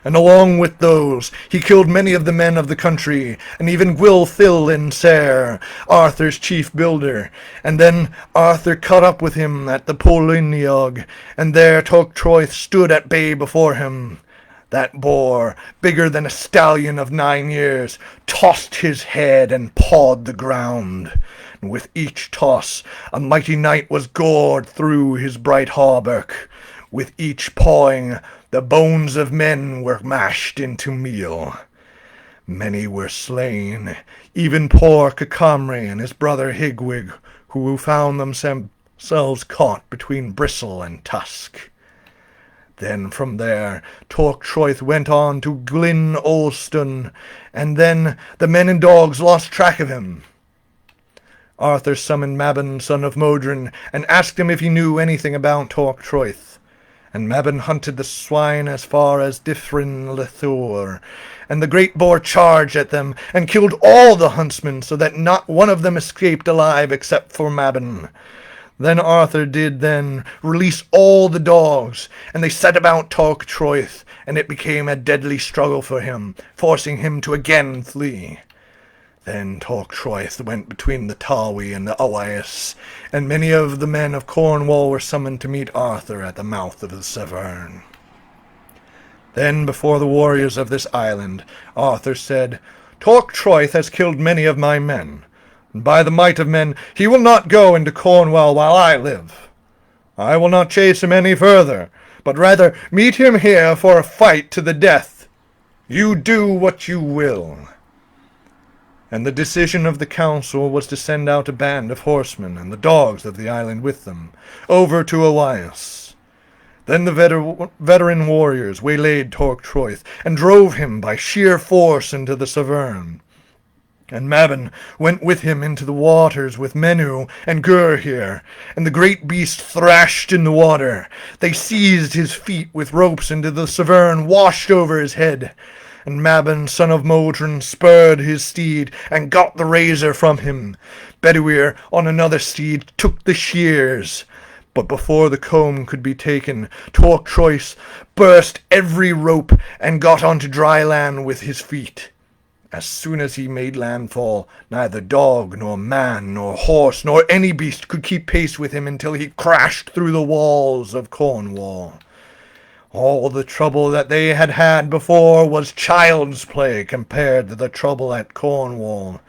And along with those, he killed many of the men of the country, and even Gwilthil and Ser, Arthur's chief builder. And then Arthur caught up with him at the Mabinogion, and there Torquoise stood at bay before him. That boar, bigger than a stallion of 9 years, tossed his head and pawed the ground. And with each toss, a mighty knight was gored through his bright hauberk. With each pawing, the bones of men were mashed into meal. Many were slain, even poor Cacamre and his brother Higwig, who found themselves caught between bristle and tusk. Then from there Torquoise went on to Glyn Olston, and then the men and dogs lost track of him. Arthur summoned Mabon, son of Modron, and asked him if he knew anything about Torquoise. And Mabon hunted the swine as far as Dyffryn Lethor, and the great boar charged at them, and killed all the huntsmen, so that not one of them escaped alive except for Mabon. Then Arthur did then release all the dogs, and they set about Torquoise, and it became a deadly struggle for him, forcing him to again flee. Then Torquoise went between the Tawi and the Owais, and many of the men of Cornwall were summoned to meet Arthur at the mouth of the Severn. Then before the warriors of this island, Arthur said, Torquoise has killed many of my men, and by the might of men he will not go into Cornwall while I live. I will not chase him any further, but rather meet him here for a fight to the death. You do what you will. And the decision of the council was to send out a band of horsemen, and the dogs of the island with them, over to Owais. Then the veteran warriors waylaid Torquoise, and drove him by sheer force into the Severn. And Mabon went with him into the waters with Menw and Gurhir, and the great beast thrashed in the water. They seized his feet with ropes into the Severn, washed over his head. And Mabon, son of Modron, spurred his steed, and got the razor from him. Bedwyr, on another steed, took the shears. But before the comb could be taken, Torquoise burst every rope, and got onto dry land with his feet. As soon as he made landfall, neither dog, nor man, nor horse, nor any beast could keep pace with him until he crashed through the walls of Cornwall. All the trouble that they had had before was child's play compared to the trouble at Cornwall.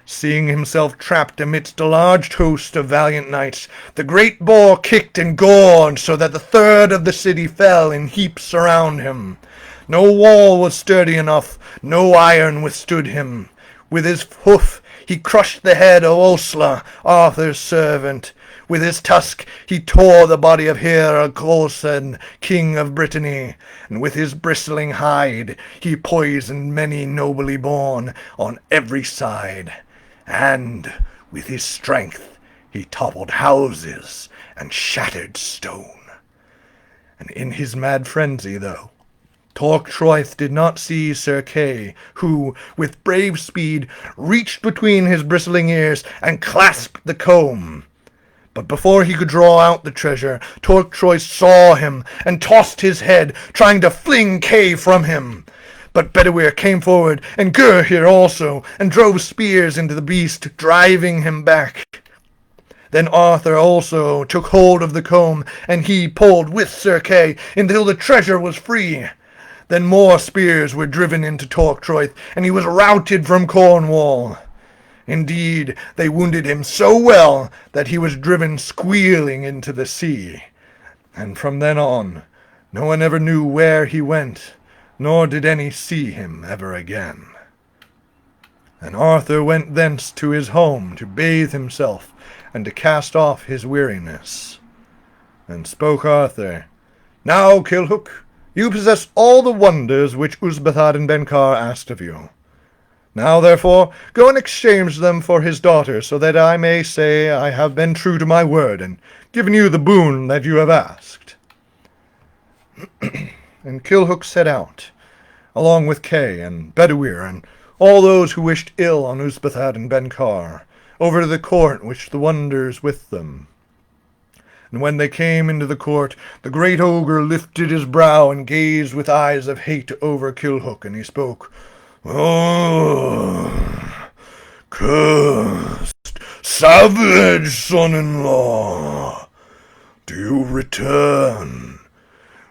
Seeing himself trapped amidst a large host of valiant knights, the great boar kicked and gored so that the third of the city fell in heaps around him. No wall was sturdy enough, no iron withstood him. With his hoof he crushed the head of Osla, Arthur's servant. With his tusk he tore the body of Culhwch, king of Brittany, and with his bristling hide he poisoned many nobly born on every side. And with his strength he toppled houses and shattered stone. And in his mad frenzy, though, Culhwch did not see Sir Kay, who, with brave speed, reached between his bristling ears and clasped the comb. But before he could draw out the treasure, Culhwch saw him and tossed his head, trying to fling Kay from him. But Bedwyr came forward, and Gurhyr also, and drove spears into the beast, driving him back. Then Arthur also took hold of the comb, and he pulled with Sir Kay until the treasure was free. Then more spears were driven into Culhwch, and he was routed from Cornwall. Indeed, they wounded him so well that he was driven squealing into the sea. And from then on, no one ever knew where he went, nor did any see him ever again. And Arthur went thence to his home to bathe himself and to cast off his weariness. And spoke Arthur, "Now, Culhwch, you possess all the wonders which Usbethad and Benkar asked of you. Now, therefore, go and exchange them for his daughter, so that I may say I have been true to my word, and given you the boon that you have asked." And Culhwch set out, along with Kay and Bedwyr, and all those who wished ill on Usbethad and Benkar, over to the court which the wonders with them. And when they came into the court, the great ogre lifted his brow and gazed with eyes of hate over Culhwch, and he spoke, "Oh, cursed, savage son-in-law, do you return?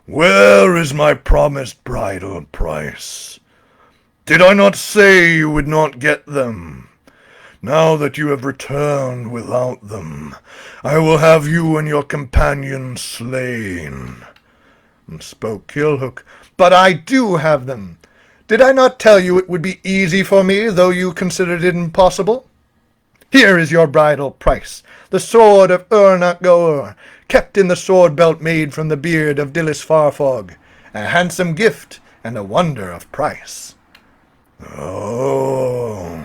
Where is my promised bridal price? Did I not say you would not get them? Now that you have returned without them, I will have you and your companion slain." And spoke Culhwch, "But I do have them. Did I not tell you it would be easy for me, though you considered it impossible? Here is your bridal price, the sword of Ernach Gaur, kept in the sword belt made from the beard of Dillis Farfog, a handsome gift and a wonder of price." "Oh,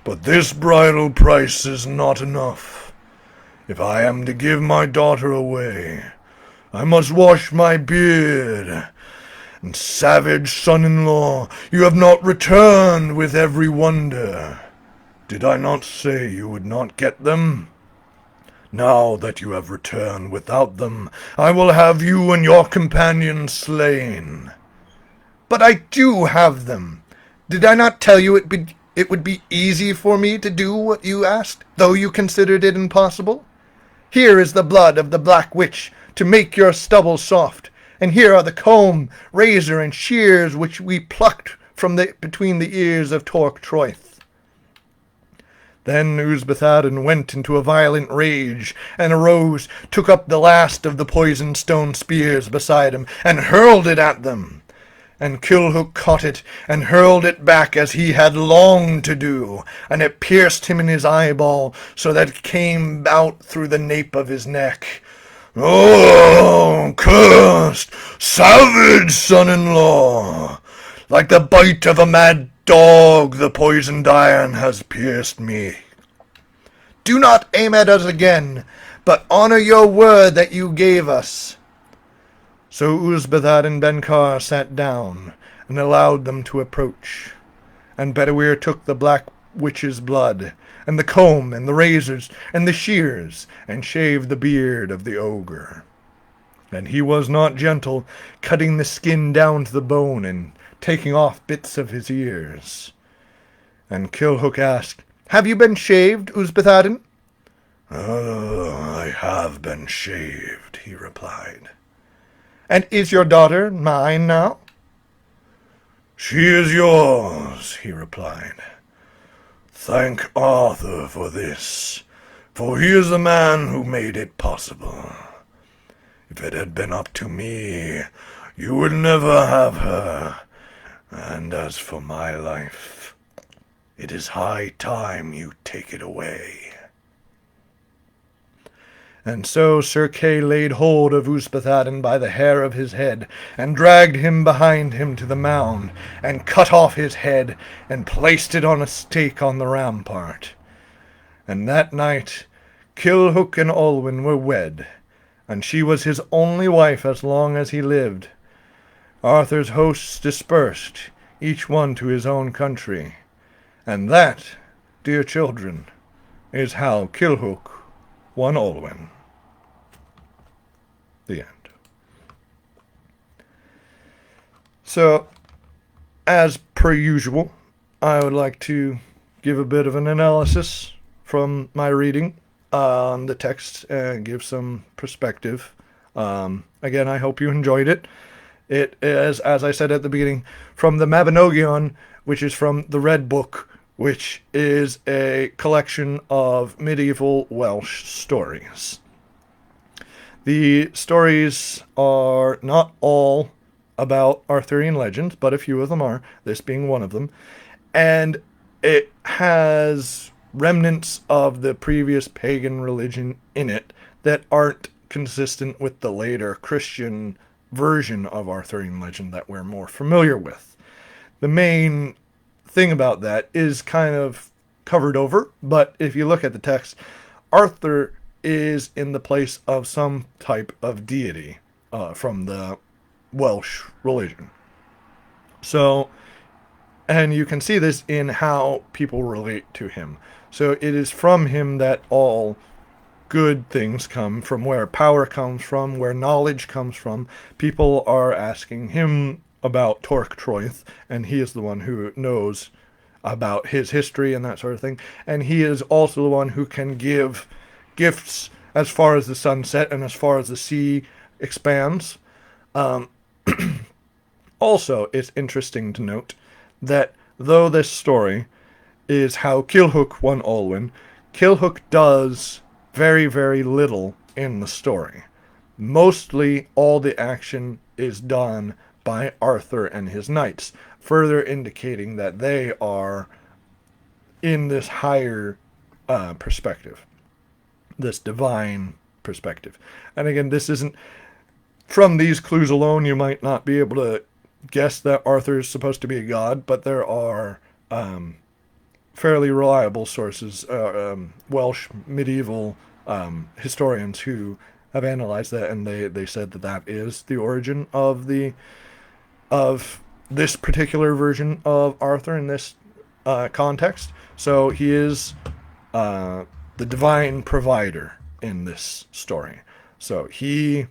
but this bridal price is not enough. If I am to give my daughter away, I must wash my beard. And savage son-in-law, you have not returned with every wonder. Did I not say you would not get them? Now that you have returned without them, I will have you and your companion slain." "But I do have them. Did I not tell you it would be easy for me to do what you asked, though you considered it impossible? Here is the blood of the Black Witch to make your stubble soft, and here are the comb, razor, and shears which we plucked from between the ears of Culhwch." Then Usbethadden went into a violent rage, and arose, took up the last of the poisoned stone spears beside him, and hurled it at them. And Culhwch caught it, and hurled it back as he had longed to do, and it pierced him in his eyeball, so that it came out through the nape of his neck. "Oh, cursed, savage son-in-law! Like the bite of a mad dog, the poisoned iron has pierced me. Do not aim at us again, but honor your word that you gave us." So Usbethad and Benkar sat down, and allowed them to approach. And Bedwyr took the Black Witch's blood, and the comb, and the razors, and the shears, and shaved the beard of the ogre. And he was not gentle, cutting the skin down to the bone, and taking off bits of his ears. And Culhwch asked, "Have you been shaved, Usbethadden?" "I have been shaved," he replied. "And is your daughter mine now?" "She is yours," he replied. Thank Arthur for this, for he is the man who made it possible. If it had been up to me, you would never have her. And as for my life, it is high time you take it away." And so Sir Kay laid hold of Yspathaden by the hair of his head, and dragged him behind him to the mound, and cut off his head, and placed it on a stake on the rampart. And that night Culhwch and Olwen were wed, and she was his only wife as long as he lived. Arthur's hosts dispersed, each one to his own country. And that, dear children, is how Culhwch won Olwen. The end. So, as per usual, I would like to give a bit of an analysis from my reading on the text and give some perspective. Again, I hope you enjoyed it. It is, as I said at the beginning, from the Mabinogion, which is from the Red Book, which is a collection of medieval Welsh stories. The stories are not all about Arthurian legends, but a few of them are, this being one of them. And it has remnants of the previous pagan religion in it that aren't consistent with the later Christian version of Arthurian legend that we're more familiar with. The main thing about that is kind of covered over, but if you look at the text, Arthur is in the place of some type of deity from the Welsh religion. So, and you can see this in how people relate to him. So it is from him that all good things come from, where power comes from, where knowledge comes from. People are asking him about Torquatroith, and he is the one who knows about his history and that sort of thing. And he is also the one who can give gifts as far as the sun set and as far as the sea expands. Also, it's interesting to note that though this story is how Culhwch won Olwen, Culhwch does very, very little in the story. Mostly all the action is done by Arthur and his knights, further indicating that they are in this higher perspective, this divine perspective. And again, this isn't, from these clues alone, you might not be able to guess that Arthur is supposed to be a god, but there are fairly reliable sources, Welsh medieval historians who have analyzed that, and they said that that is the origin of this particular version of Arthur in this context. So he is the divine provider in this story. So he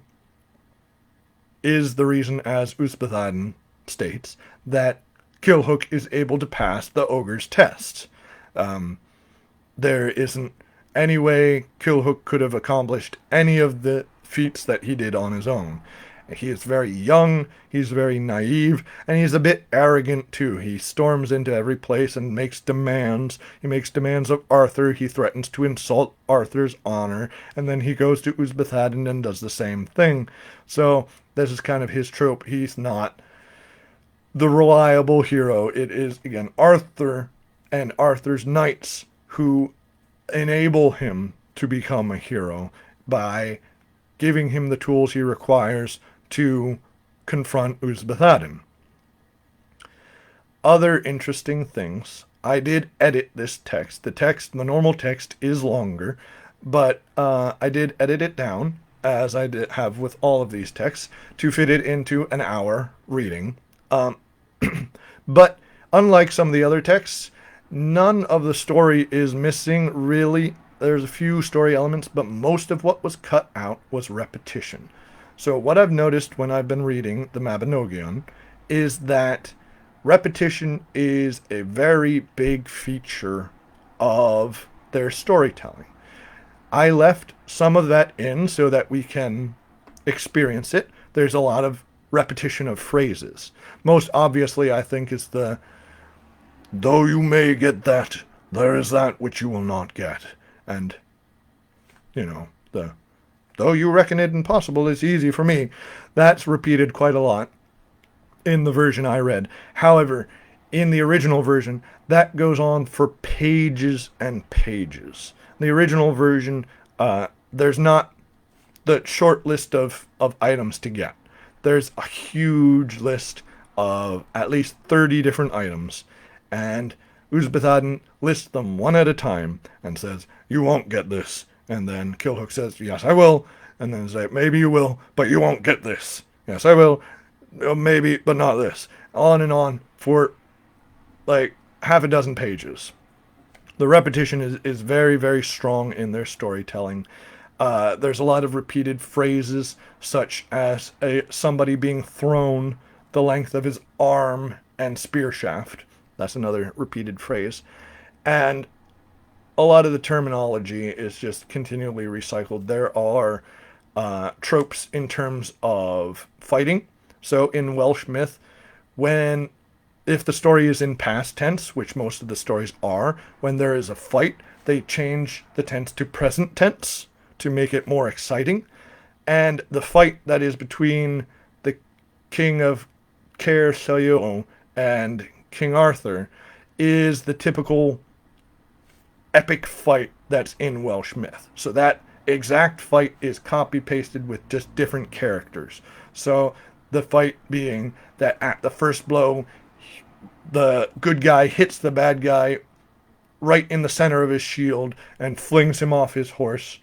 is the reason, as Yspathaden states, that Culhwch is able to pass the ogre's test. There isn't any way Culhwch could have accomplished any of the feats that he did on his own. He is very young, he's very naive, and he's a bit arrogant too. He storms into every place and makes demands. He makes demands of Arthur, he threatens to insult Arthur's honor, and then he goes to Yspathaden and does the same thing. So this is kind of his trope. He's not the reliable hero. It is, again, Arthur and Arthur's knights who enable him to become a hero by giving him the tools he requires to confront Yspathaden. Other interesting things. I did edit this text. The normal text is longer, but I did edit it down, as I did have with all of these texts, to fit it into an hour reading. But unlike some of the other texts, none of the story is missing, really. There's a few story elements, but most of what was cut out was repetition. So what I've noticed when I've been reading the Mabinogion is that repetition is a very big feature of their storytelling. I left some of that in so that we can experience it. There's a lot of repetition of phrases. Most obviously, I think, is the "though you may get that, there is that which you will not get. And, though you reckon it impossible, it's easy for me. That's repeated quite a lot in the version I read. However, in the original version, that goes on for pages and pages. The original version, there's not the short list of items to get. There's a huge list of at least 30 different items, and Uzbethaden lists them one at a time and says, you won't get this. And then Culhwch says, yes, I will. And then say, maybe you will, but you won't get this. Yes, I will. Maybe, but not this. On and on for like half a dozen pages. The repetition is very, very strong in their storytelling. There's a lot of repeated phrases, such as somebody being thrown the length of his arm and spear shaft. That's another repeated phrase. And a lot of the terminology is just continually recycled. There are tropes in terms of fighting. So in Welsh myth, if the story is in past tense, which most of the stories are, when there is a fight, they change the tense to present tense to make it more exciting. And the fight that is between the King of Caer Selion and King Arthur is the typical epic fight that's in Welsh myth. So that exact fight is copy pasted with just different characters. So the fight being that at the first blow, the good guy hits the bad guy right in the center of his shield and flings him off his horse,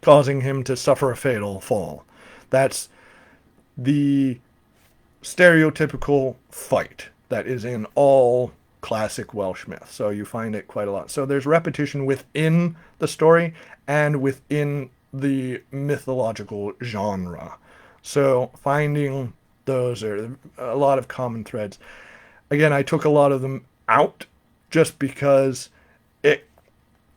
causing him to suffer a fatal fall. That's the stereotypical fight that is in all classic Welsh myth. So you find it quite a lot. So there's repetition within the story and within the mythological genre. So finding those are a lot of common threads. Again, I took a lot of them out just because it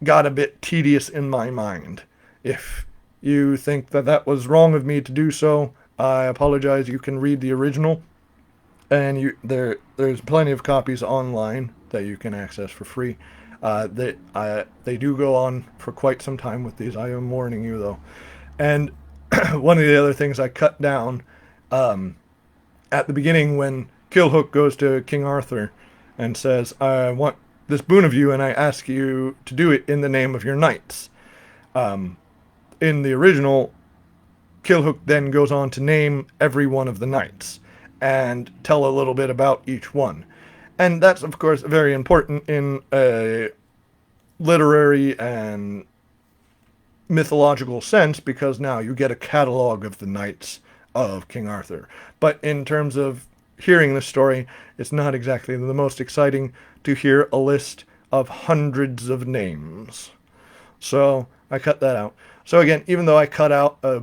got a bit tedious in my mind. If you think that that was wrong of me to do so, I apologize. You can read the original, and there's plenty of copies online that you can access for free. They do go on for quite some time with these. I am warning you, though. And one of the other things I cut down at the beginning when Culhwch goes to King Arthur and says, I want this boon of you, and I ask you to do it in the name of your knights. In the original, Culhwch then goes on to name every one of the knights and tell a little bit about each one. And that's, of course, very important in a literary and mythological sense, because now you get a catalog of the knights of King Arthur. But in terms of hearing the story, it's not exactly the most exciting to hear a list of hundreds of names. So I cut that out. So again, even though I cut out a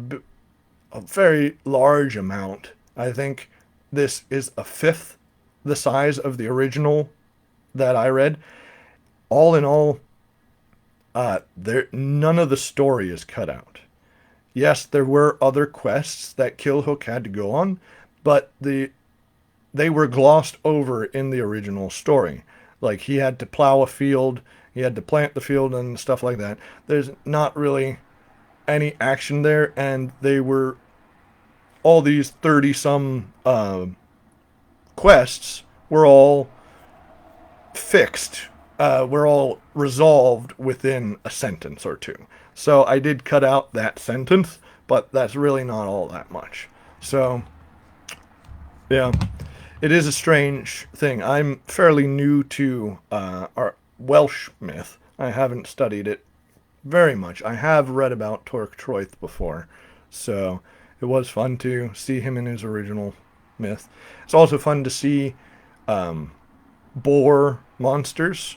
very large amount, I think this is a fifth the size of the original that I read. All in all, none of the story is cut out. Yes, there were other quests that Culhwch had to go on, but they were glossed over in the original story. Like, he had to plow a field, he had to plant the field and stuff like that. There's not really any action there, and they were all these 30-some quests were all fixed, were all resolved within a sentence or two. So I did cut out that sentence, but that's really not all that much. So, yeah, it is a strange thing. I'm fairly new to our Welsh myth. I haven't studied it very much. I have read about Torc Troith before, so it was fun to see him in his original myth. It's also fun to see boar monsters,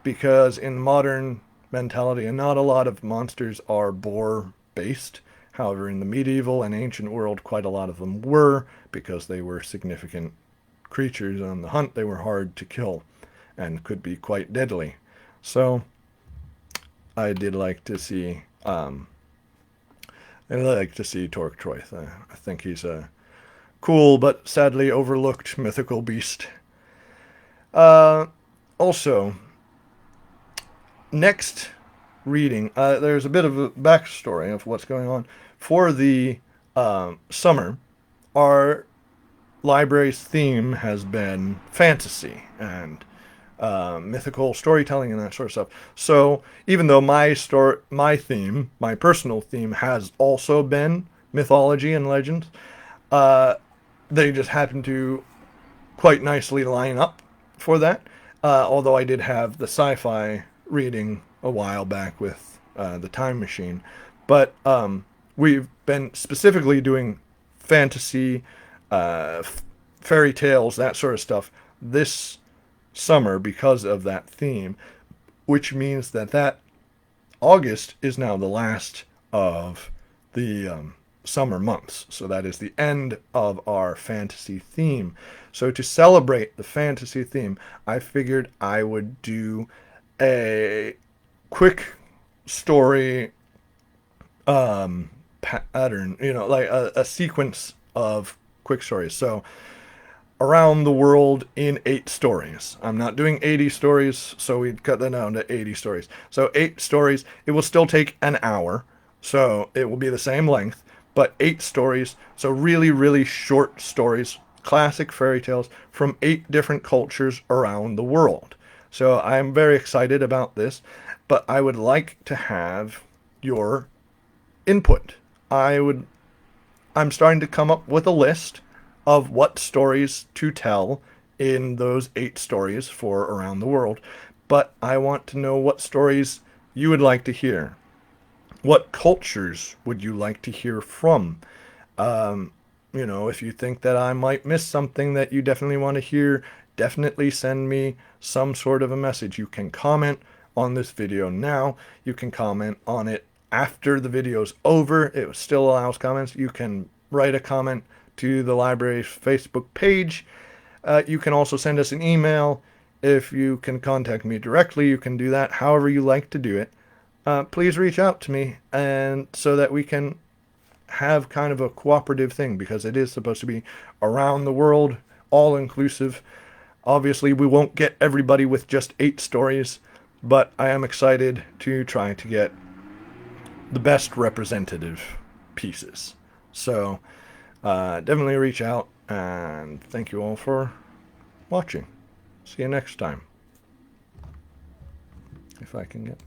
because in modern mentality, and not a lot of monsters are boar based. However, in the medieval and ancient world, quite a lot of them were, because they were significant creatures on the hunt. They were hard to kill and could be quite deadly. So I did like to see Torc Troith. I think he's a cool but sadly overlooked mythical beast. Also, next reading, there's a bit of a backstory of what's going on. For the summer, our library's theme has been fantasy and mythical storytelling and that sort of stuff. So even though my personal theme, has also been mythology and legends, uh, they just happen to quite nicely line up for that. Although I did have the sci-fi reading a while back with the Time Machine, but we've been specifically doing fantasy, uh, fairy tales, that sort of stuff this summer because of that theme, which means that August is now the last of the summer months. So that is the end of our fantasy theme. So to celebrate the fantasy theme, I figured I would do a quick story pattern, like a sequence of quick stories. So around the world in 8 stories. I'm not doing 80 stories, so we'd cut that down to 80 stories. So 8 stories. It will still take an hour, so it will be the same length, but 8 stories. So really, really short stories, classic fairy tales from 8 different cultures around the world. So I'm very excited about this, but I would like to have your input. I'm starting to come up with a list of what stories to tell in those 8 stories for around the world, but I want to know what stories you would like to hear. What cultures would you like to hear from? If you think that I might miss something that you definitely want to hear, definitely send me some sort of a message. You can comment on this video now. You can comment on it after the video's over. It still allows comments. You can write a comment to the library's Facebook page. You can also send us an email. If you can contact me directly, you can do that however you like to do it. Please reach out to me, and so that we can have kind of a cooperative thing, because it is supposed to be around the world, all inclusive. Obviously, we won't get everybody with just 8 stories, but I am excited to try to get the best representative pieces. So definitely reach out, and thank you all for watching. See you next time. If I can get